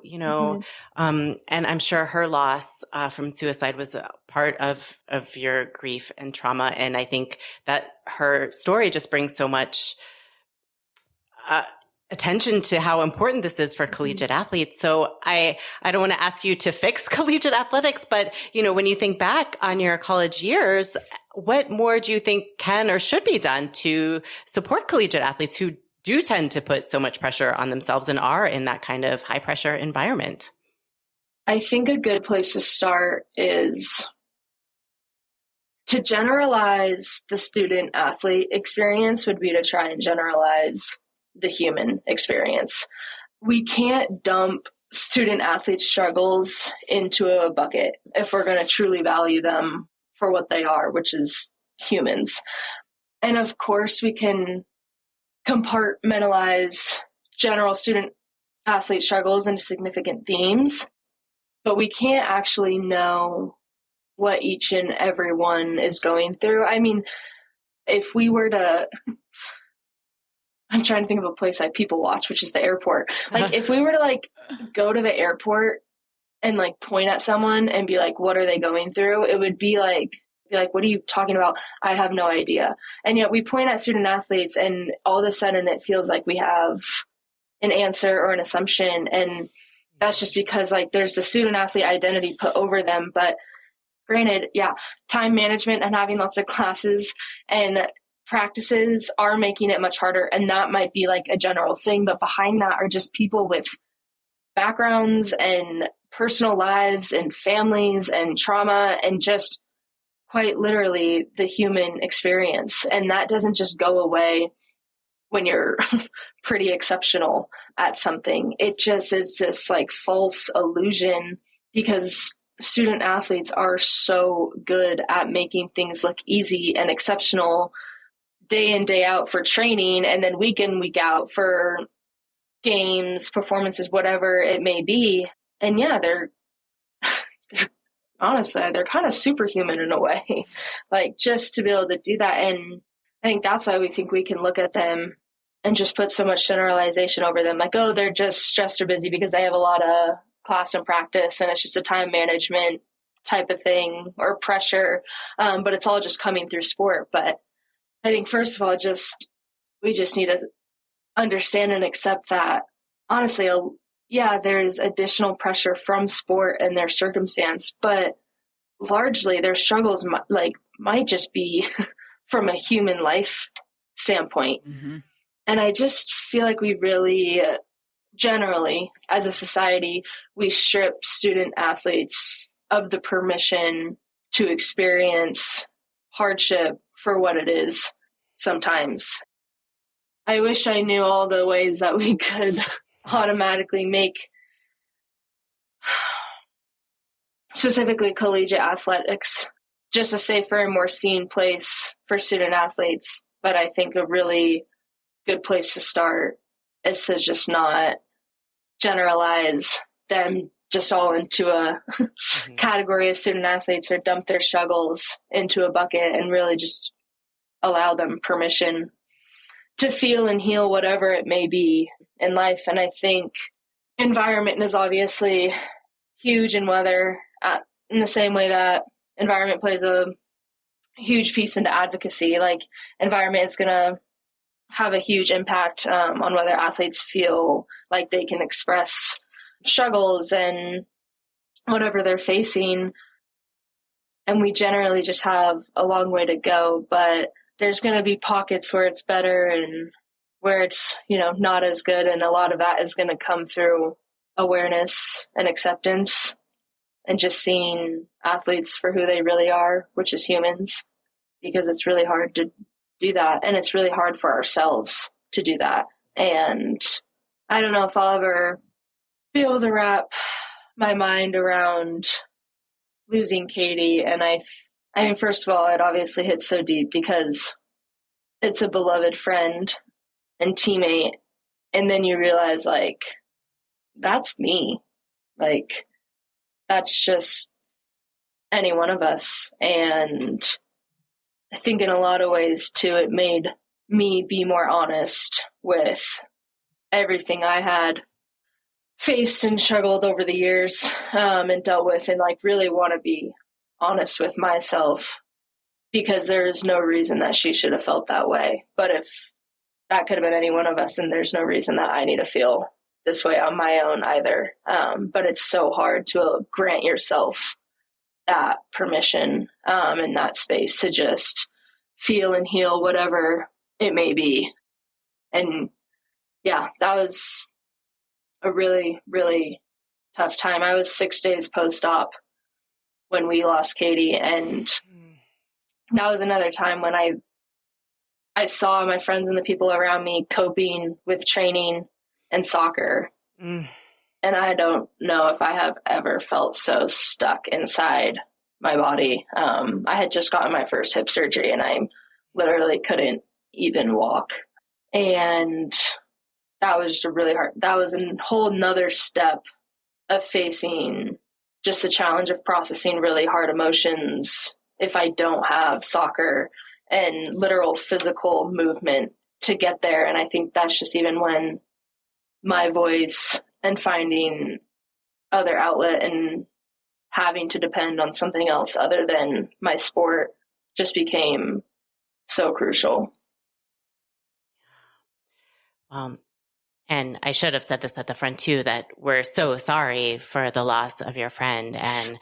and I'm sure her loss from suicide was a part of your grief and trauma. And I think that her story just brings so much attention to how important this is for collegiate athletes. So I don't want to ask you to fix collegiate athletics, but, when you think back on your college years, what more do you think can or should be done to support collegiate athletes who do tend to put so much pressure on themselves and are in that kind of high pressure environment? I think a good place to start is to generalize the student athlete experience would be to try and generalize the human experience. We can't dump student athlete struggles into a bucket if we're going to truly value them for what they are, which is humans. And of course, we can compartmentalize general student athlete struggles into significant themes, but we can't actually know what each and every one is going through. I mean, if we were to, I'm trying to think of a place that people watch, which is the airport. Like, if we were to like go to the airport and like point at someone and be like, what are they going through? It would be like, what are you talking about? I have no idea. And yet we point at student athletes and all of a sudden it feels like we have an answer or an assumption. And that's just because like there's the student athlete identity put over them. But granted, yeah, time management and having lots of classes and practices are making it much harder. And that might be like a general thing. But behind that are just people with backgrounds and personal lives and families and trauma and just quite literally the human experience. And that doesn't just go away when you're pretty exceptional at something. It just is this like false illusion because student athletes are so good at making things look easy and exceptional day in, day out for training, and then week in, week out for games, performances, whatever it may be. And yeah, they're honestly, they're kind of superhuman in a way, like just to be able to do that. And I think that's why we think we can look at them and just put so much generalization over them. Like, oh, they're just stressed or busy because they have a lot of class and practice and it's just a time management type of thing or pressure. But it's all just coming through sport. But I think first of all, we just need to understand and accept that honestly, yeah, there's additional pressure from sport and their circumstance, but largely their struggles might just be from a human life standpoint. Mm-hmm. And I just feel like we really, generally, as a society, we strip student athletes of the permission to experience hardship for what it is sometimes. I wish I knew all the ways that we could automatically make specifically collegiate athletics just a safer and more seen place for student athletes. But I think a really good place to start is to just not generalize them just all into a category of student athletes or dump their struggles into a bucket and really just allow them permission to feel and heal whatever it may be in life. And I think environment is obviously huge in weather in the same way that environment plays a huge piece into advocacy. Like environment is going to have a huge impact on whether athletes feel like they can express struggles and whatever they're facing. And we generally just have a long way to go, but there's going to be pockets where it's better and where it's, not as good. And a lot of that is going to come through awareness and acceptance and just seeing athletes for who they really are, which is humans, because it's really hard to do that. And it's really hard for ourselves to do that. And I don't know if I'll ever be able to wrap my mind around losing Katie. And I mean, first of all, it obviously hits so deep because it's a beloved friend and teammate. And then you realize, like, that's me. Like, that's just any one of us. And I think in a lot of ways, too, it made me be more honest with everything I had faced and struggled over the years and dealt with, and like really want to be honest with myself, because there is no reason that she should have felt that way. But if that could have been any one of us, then there's no reason that I need to feel this way on my own either. But it's so hard to grant yourself that permission in that space to just feel and heal whatever it may be. And yeah, that was a really, really tough time. I was 6 days post-op when we lost Katie. And that was another time when I saw my friends and the people around me coping with training and soccer. And I don't know if I have ever felt so stuck inside my body. I had just gotten my first hip surgery and I literally couldn't even walk. And that was just that was a whole nother step of facing just the challenge of processing really hard emotions if I don't have soccer and literal physical movement to get there. And I think that's just even when my voice and finding other outlet and having to depend on something else other than my sport just became so crucial. And I should have said this at the front too, that we're so sorry for the loss of your friend. And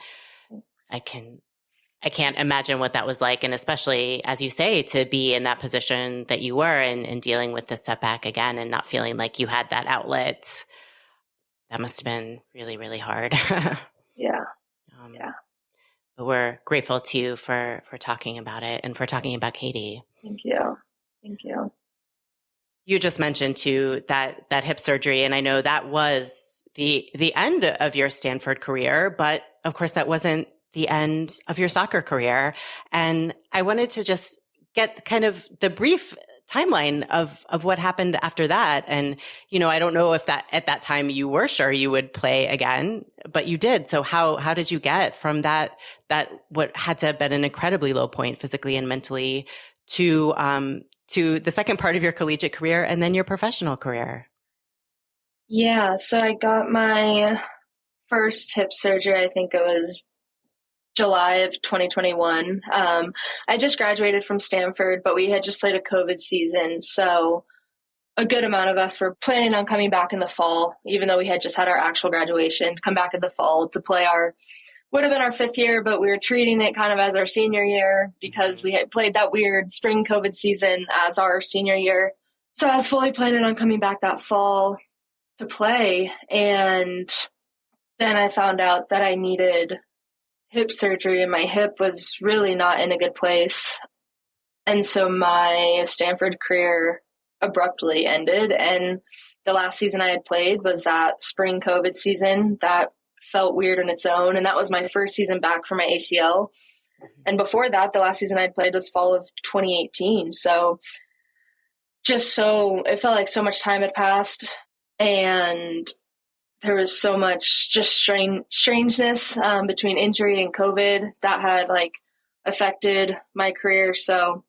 I can't imagine what that was like. And especially, as you say, to be in that position that you were and dealing with the setback again and not feeling like you had that outlet. That must have been really, really hard. Yeah. But we're grateful to you for talking about it and for talking about Katie. Thank you. Thank you. You just mentioned too that hip surgery, and I know that was the end of your Stanford career, but of course that wasn't the end of your soccer career. And I wanted to just get kind of the brief timeline of what happened after that. And, I don't know if that at that time you were sure you would play again, but you did. So how did you get from that what had to have been an incredibly low point physically and mentally to the second part of your collegiate career and then your professional career? Yeah. So I got my first hip surgery, I think it was July of 2021. I just graduated from Stanford, but we had just played a COVID season. So a good amount of us were planning on coming back in the fall, even though we had just had our actual graduation, come back in the fall to play would have been our fifth year, but we were treating it kind of as our senior year because we had played that weird spring COVID season as our senior year. So I was fully planning on coming back that fall to play. And then I found out that I needed hip surgery and my hip was really not in a good place. And so my Stanford career abruptly ended. And the last season I had played was that spring COVID season that felt weird on its own. And that was my first season back from my ACL. And before that, the last season I'd played was fall of 2018. So it felt like so much time had passed and there was so much just strangeness between injury and COVID that had affected my career. So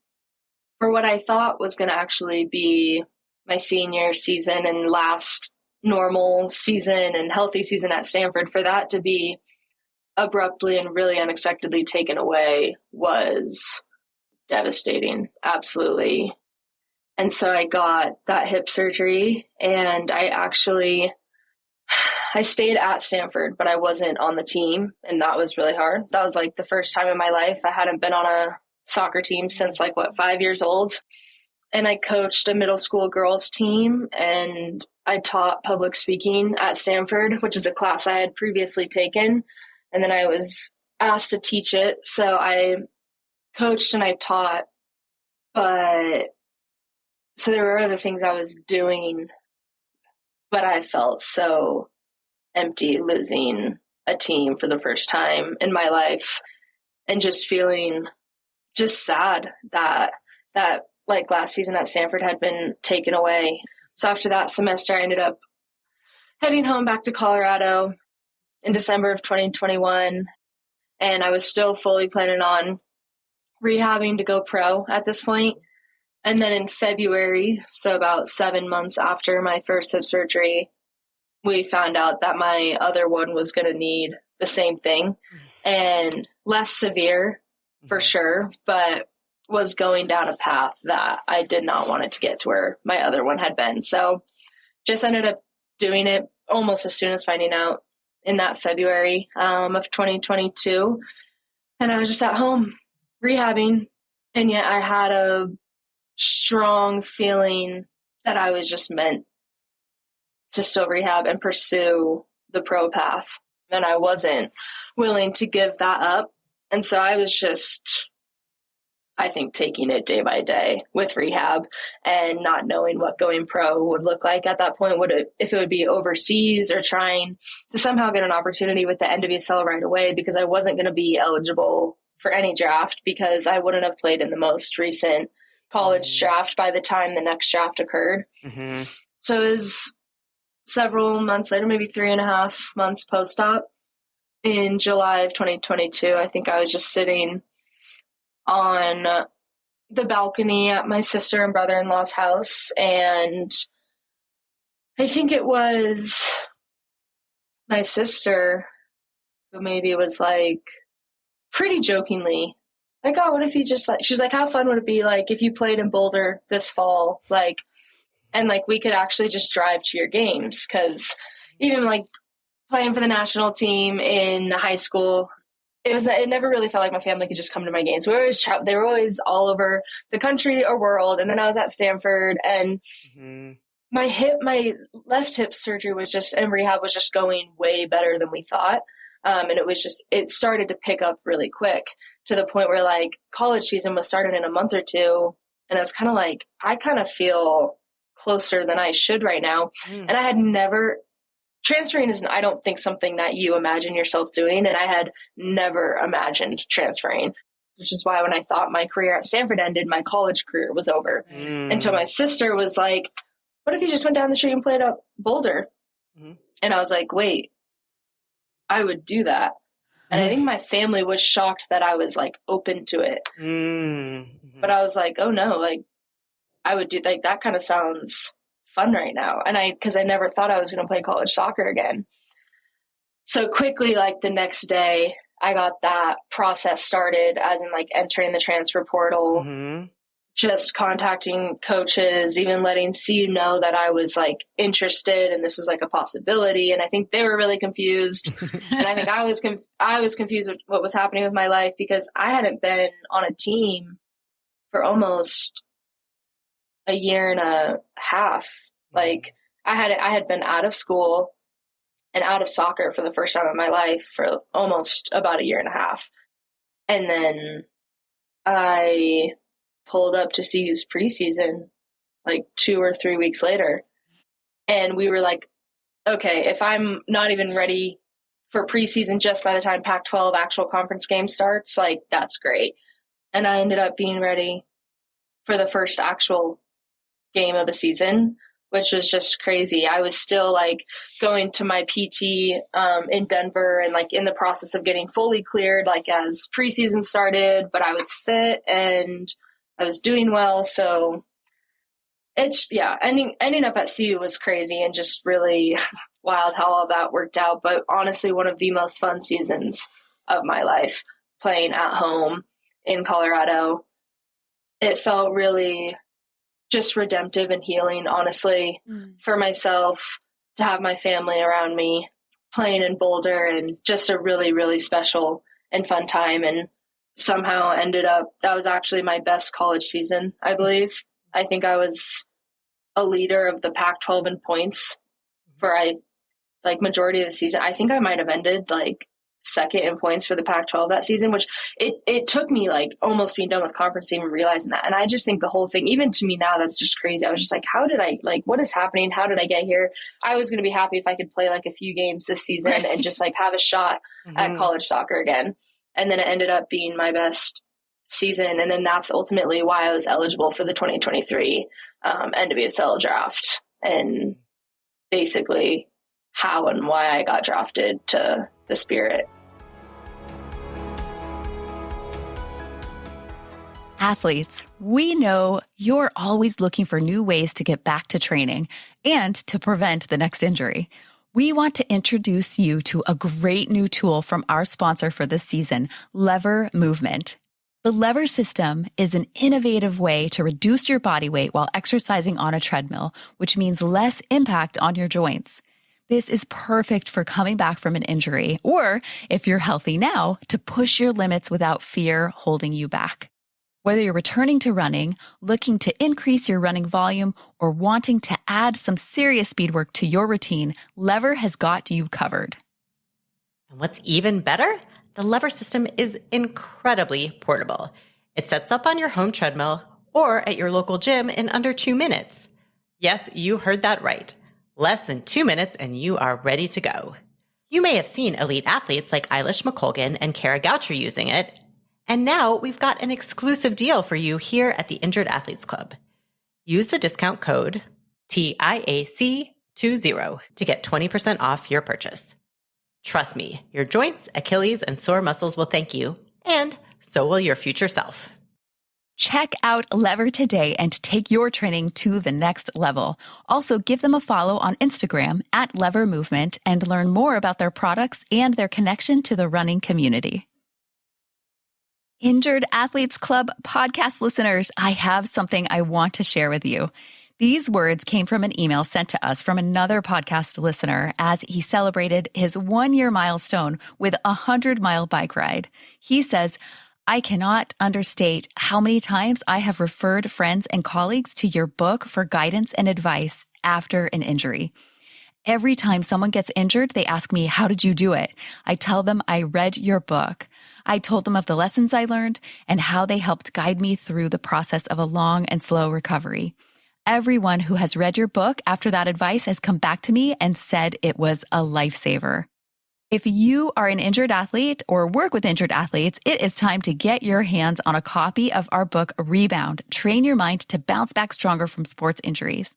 for what I thought was going to actually be my senior season and last normal season and healthy season at Stanford, for that to be abruptly and really unexpectedly taken away was devastating. Absolutely. And so I got that hip surgery and I stayed at Stanford, but I wasn't on the team. And that was really hard. That was the first time in my life I hadn't been on a soccer team since 5 years old. And I coached a middle school girls team and I taught public speaking at Stanford, which is a class I had previously taken. And then I was asked to teach it. So I coached and I taught, so there were other things I was doing, but I felt so empty losing a team for the first time in my life and just feeling just sad that last season at Stanford had been taken away. So after that semester, I ended up heading home back to Colorado in December of 2021. And I was still fully planning on rehabbing to go pro at this point. And then in February, so about 7 months after my first hip surgery, we found out that my other one was going to need the same thing and less severe for sure, but was going down a path that I did not want it to get to where my other one had been. So just ended up doing it almost as soon as finding out in that February of 2022. And I was just at home rehabbing. And yet I had a strong feeling that I was just meant to still rehab and pursue the pro path. And I wasn't willing to give that up. And so I was just, I think, taking it day by day with rehab and not knowing what going pro would look like at that point. If it would be overseas or trying to somehow get an opportunity with the NWSL right away, because I wasn't going to be eligible for any draft because I wouldn't have played in the most recent college draft by the time the next draft occurred. Mm-hmm. So it was several months later, maybe 3.5 months post-op. In July of 2022, I think I was just sitting on the balcony at my sister and brother-in-law's house, and I think it was my sister who maybe was like, pretty jokingly, like, oh, what if you just like, she's like, how fun would it be like if you played in Boulder this fall, like, and like we could actually just drive to your games, because even like playing for the national team in high school, it never really felt like my family could just come to my games. They were always all over the country or world, and then I was at Stanford, and my left hip surgery was just, and rehab was just going way better than we thought. And it started to pick up really quick, to the point where like college season was started in a month or two. And I was kind of like, I kind of feel closer than I should right now. And I had never, transferring is, I don't think, something that you imagine yourself doing. And I had never imagined transferring, which is why when I thought my career at Stanford ended, my college career was over. And so my sister was like, what if you just went down the street and played up Boulder? And I was like, wait, I would do that. And I think my family was shocked that I was like open to it. But I was like, oh no, like I would do, like, that kind of sounds fun right now. And because I never thought I was going to play college soccer again. So quickly, like the next day, I got that process started, as in like entering the transfer portal, just contacting coaches, even letting CU know that I was like interested and this was like a possibility. And I think they were really confused. And I think I was confused with what was happening with my life, because I hadn't been on a team for almost a year and a half. Like I had been out of school and out of soccer for the first time in my life for almost about a year and a half. And then I pulled up to CU's preseason like 2 or 3 weeks later. And we were like, okay, if I'm not even ready for preseason just by the time Pac-12 actual conference game starts, like that's great. And I ended up being ready for the first actual game of the season, which was just crazy. I was still like going to my PT in Denver and like in the process of getting fully cleared, like as preseason started, but I was fit and I was doing well. So ending up at CU was crazy and just really wild how all that worked out. But honestly, one of the most fun seasons of my life, playing at home in Colorado. It felt really just redemptive and healing, honestly, for myself, to have my family around me, playing in Boulder, and just a really, really special and fun time. And somehow ended up, that was actually my best college season, I believe. I think I was a leader of the Pac-12 in points for majority of the season. I think I might have ended like second in points for the Pac-12 that season, which it took me like almost being done with conference even realizing that. And I just think the whole thing, even to me now, that's just crazy. I was just like, what is happening? How did I get here? I was going to be happy if I could play like a few games this season and just like have a shot at college soccer again. And then it ended up being my best season. And then that's ultimately why I was eligible for the 2023 NWSL draft, and basically how and why I got drafted to the Spirit. Athletes, we know you're always looking for new ways to get back to training and to prevent the next injury. We want to introduce you to a great new tool from our sponsor for this season, Lever Movement. The Lever system is an innovative way to reduce your body weight while exercising on a treadmill, which means less impact on your joints. This is perfect for coming back from an injury, or if you're healthy now, to push your limits without fear holding you back. Whether you're returning to running, looking to increase your running volume, or wanting to add some serious speed work to your routine, Lever has got you covered. And what's even better? The Lever system is incredibly portable. It sets up on your home treadmill or at your local gym in under 2 minutes. Yes, you heard that right. Less than 2 minutes and you are ready to go. You may have seen elite athletes like Eilish McColgan and Kara Goucher using it, And now we've got an exclusive deal for you here at the Injured Athletes Club. Use the discount code TIAC20 to get 20% off your purchase. Trust me, your joints, Achilles, and sore muscles will thank you, and so will your future self. Check out Lever today and take your training to the next level. Also, give them a follow on Instagram at Lever Movement and learn more about their products and their connection to the running community. Injured Athletes Club podcast listeners, I have something I want to share with you. These words came from an email sent to us from another podcast listener as he celebrated his 1-year milestone with a 100-mile bike ride. He says, I cannot understate how many times I have referred friends and colleagues to your book for guidance and advice after an injury. Every time someone gets injured, they ask me, how did you do it? I tell them I read your book. I told them of the lessons I learned and how they helped guide me through the process of a long and slow recovery. Everyone who has read your book after that advice has come back to me and said it was a lifesaver. If you are an injured athlete or work with injured athletes, it is time to get your hands on a copy of our book, Rebound, Train Your Mind to Bounce Back Stronger from Sports Injuries.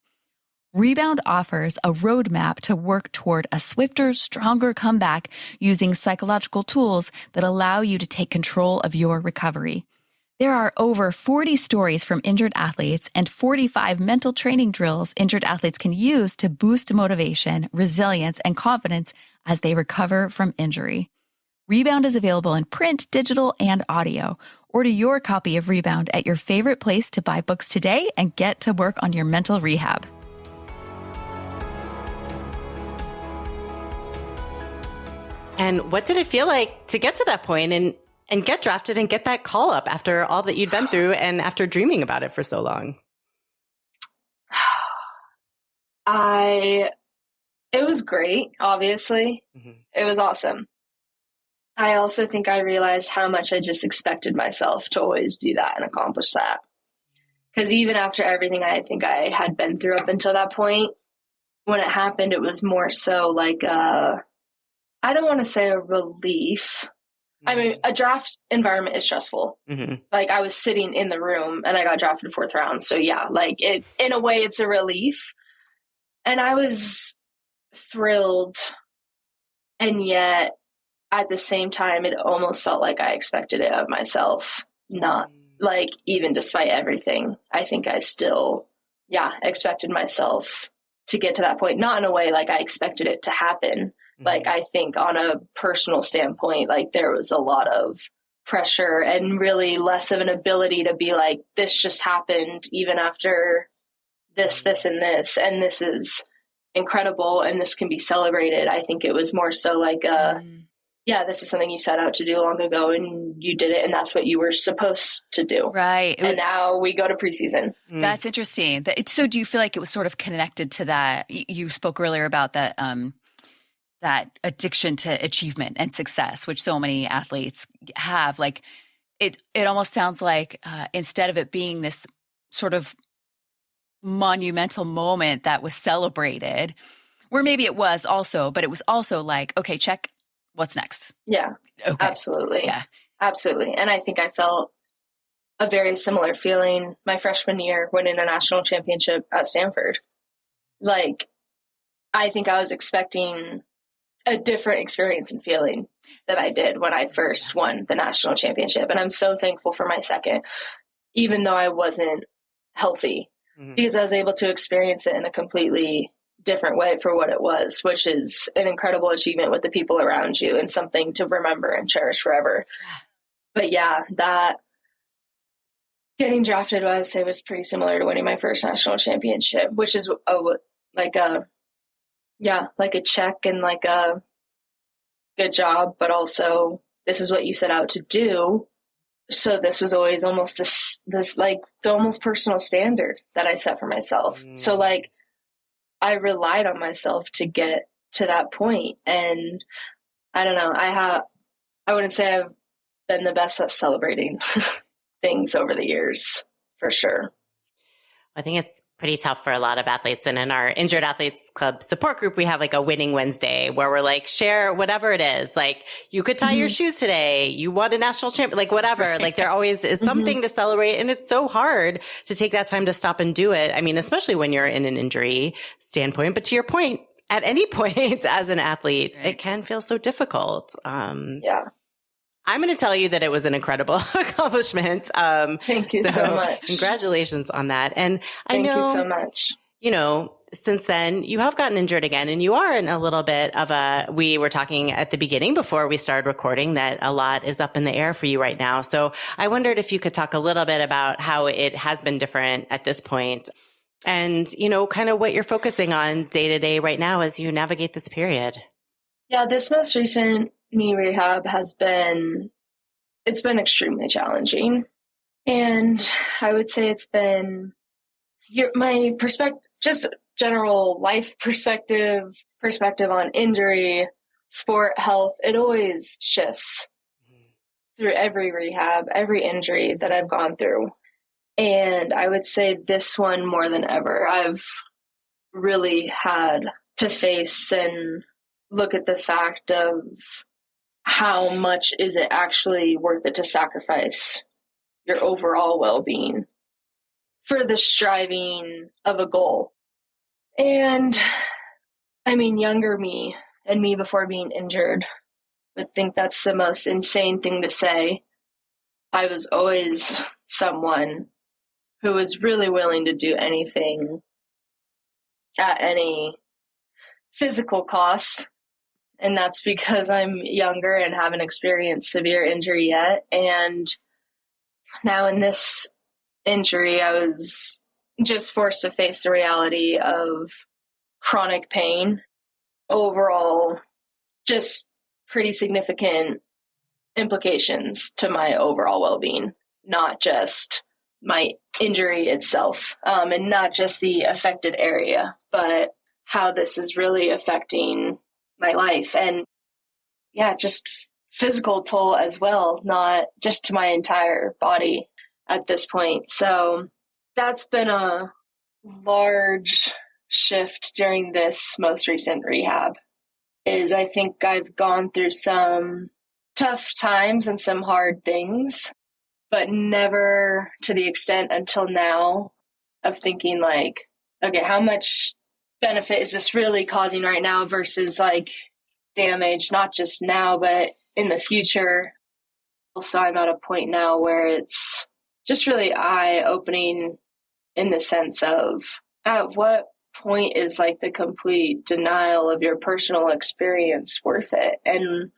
Rebound offers a roadmap to work toward a swifter, stronger comeback using psychological tools that allow you to take control of your recovery. There are over 40 stories from injured athletes and 45 mental training drills injured athletes can use to boost motivation, resilience, and confidence as they recover from injury. Rebound is available in print, digital, and audio. Order your copy of Rebound at your favorite place to buy books today and get to work on your mental rehab. And what did it feel like to get to that point and get drafted and get that call up after all that you'd been through and after dreaming about it for so long? It was great, obviously. Mm-hmm. It was awesome. I also think I realized how much I just expected myself to always do that and accomplish that. Because even after everything I think I had been through up until that point, when it happened, it was more so like I don't want to say a relief. I mean, a draft environment is stressful. Mm-hmm. Like, I was sitting in the room and I got drafted 4th round. So yeah, like in a way it's a relief. And I was thrilled. And yet at the same time, it almost felt like I expected it of myself. Not like, even despite everything, I think I still, expected myself to get to that point. Not in a way like I expected it to happen. Like, I think on a personal standpoint, like, there was a lot of pressure and really less of an ability to be like, this just happened even after this, and this is incredible and this can be celebrated. I think it was more so like, this is something you set out to do long ago and you did it and that's what you were supposed to do. Right. And now we go to preseason. That's interesting. So do you feel like it was sort of connected to that? You spoke earlier about that, that addiction to achievement and success, which so many athletes have. Like, it almost sounds like instead of it being this sort of monumental moment that was celebrated, where maybe it was also, but it was also like, okay, check, what's next? Yeah, okay. Absolutely. Yeah, absolutely. And I think I felt a very similar feeling my freshman year winning a national championship at Stanford. Like, I think I was expecting a different experience and feeling that I did when I first won the national championship. And I'm so thankful for my second, even though I wasn't healthy, because I was able to experience it in a completely different way for what it was, which is an incredible achievement with the people around you and something to remember and cherish forever. But yeah, that getting drafted, I would say, was pretty similar to winning my first national championship, which is like a check and like a good job, but also this is what you set out to do. So this was always almost this like the almost personal standard that I set for myself. So like I relied on myself to get to that point. And I don't know, I wouldn't say I've been the best at celebrating things over the years, for sure. I think it's pretty tough for a lot of athletes. And in our Injured Athletes Club support group, we have like a winning Wednesday where we're like, share whatever it is. Like you could tie your shoes today. You won a national champion, like whatever. Right. Like there always is something to celebrate. And it's so hard to take that time to stop and do it. I mean, especially when you're in an injury standpoint, but to your point, at any point as an athlete, it can feel so difficult. Yeah. I'm going to tell you that it was an incredible accomplishment. Thank you so much. Congratulations on that. And Thank you so much. You know, since then you have gotten injured again and you are in a little bit of we were talking at the beginning before we started recording that a lot is up in the air for you right now. So I wondered if you could talk a little bit about how it has been different at this point and, you know, kind of what you're focusing on day to day right now as you navigate this period. Yeah, this most recent knee rehab it's been extremely challenging. And I would say it's been my perspective, just general life perspective on injury, sport, health, it always shifts through every rehab, every injury that I've gone through. And I would say this one more than ever, I've really had to face and look at the fact of how much is it actually worth it to sacrifice your overall well-being for the striving of a goal. And I mean, younger me and me before being injured would think that's the most insane thing to say. I was always someone who was really willing to do anything at any physical cost. And that's because I'm younger and haven't experienced severe injury yet. And now in this injury, I was just forced to face the reality of chronic pain. Overall, just pretty significant implications to my overall well-being, not just my injury itself, and not just the affected area, but how this is really affecting my life. And yeah, just physical toll as well, not just to my entire body at this point. So that's been a large shift during this most recent rehab. I think I've gone through some tough times and some hard things, but never to the extent until now of thinking like, okay, how much benefit is this really causing right now versus like damage, not just now, but in the future. Also, I'm at a point now where it's just really eye-opening in the sense of at what point is like the complete denial of your personal experience worth it? And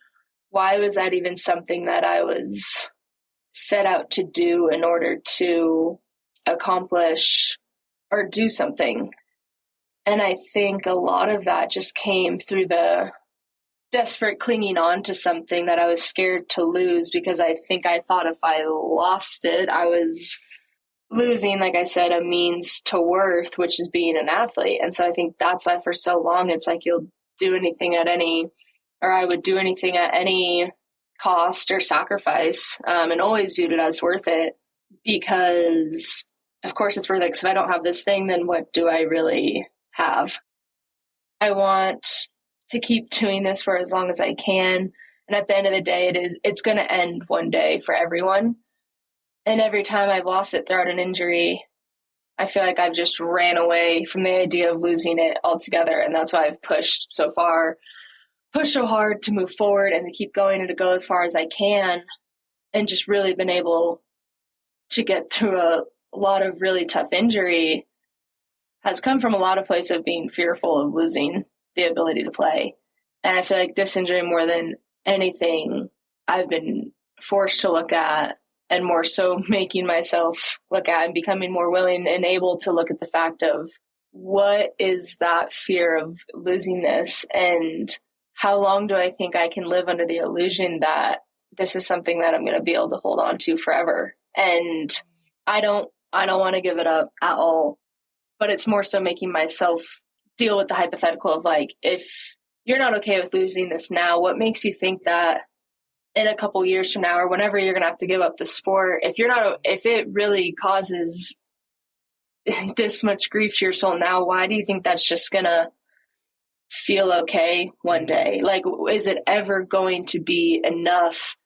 why was that even something that I was set out to do in order to accomplish or do something? And I think a lot of that just came through the desperate clinging on to something that I was scared to lose, because I think I thought if I lost it, I was losing, like I said, a means to worth, which is being an athlete. And so I think that's why for so long, it's like you'll do anything at any, or I would do anything at any cost or sacrifice, and always viewed it as worth it, because of course it's worth it. 'Cause if I don't have this thing, then what do I really have? I want to keep doing this for as long as I can. And at the end of the day, it's going to end one day for everyone. And every time I've lost it throughout an injury, I feel like I've just ran away from the idea of losing it altogether. And that's why I've pushed so hard to move forward and to keep going and to go as far as I can, and just really been able to get through a lot of really tough injury has come from a lot of place of being fearful of losing the ability to play. And I feel like this injury, more than anything, I've been forced to look at, and more so making myself look at and becoming more willing and able to look at the fact of what is that fear of losing this, and how long do I think I can live under the illusion that this is something that I'm going to be able to hold on to forever. And I don't want to give it up at all, but it's more so making myself deal with the hypothetical of like, if you're not okay with losing this now, what makes you think that in a couple years from now, or whenever you're going to have to give up the sport, if it really causes this much grief to your soul now, why do you think that's just going to feel okay one day? Like, is it ever going to be enough?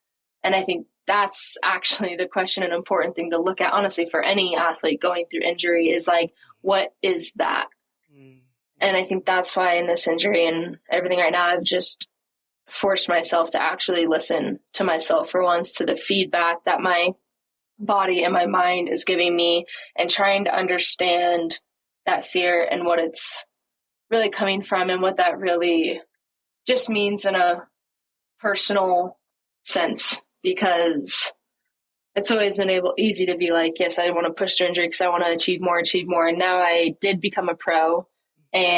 And I think that's actually the question, an important thing to look at, honestly, for any athlete going through injury is like, what is that? And I think that's why in this injury and everything right now, I've just forced myself to actually listen to myself for once, to the feedback that my body and my mind is giving me, and trying to understand that fear and what it's really coming from and what that really just means in a personal sense, because it's always been easy to be like, yes, I want to push through injury because I want to achieve more. And now I did become a pro, and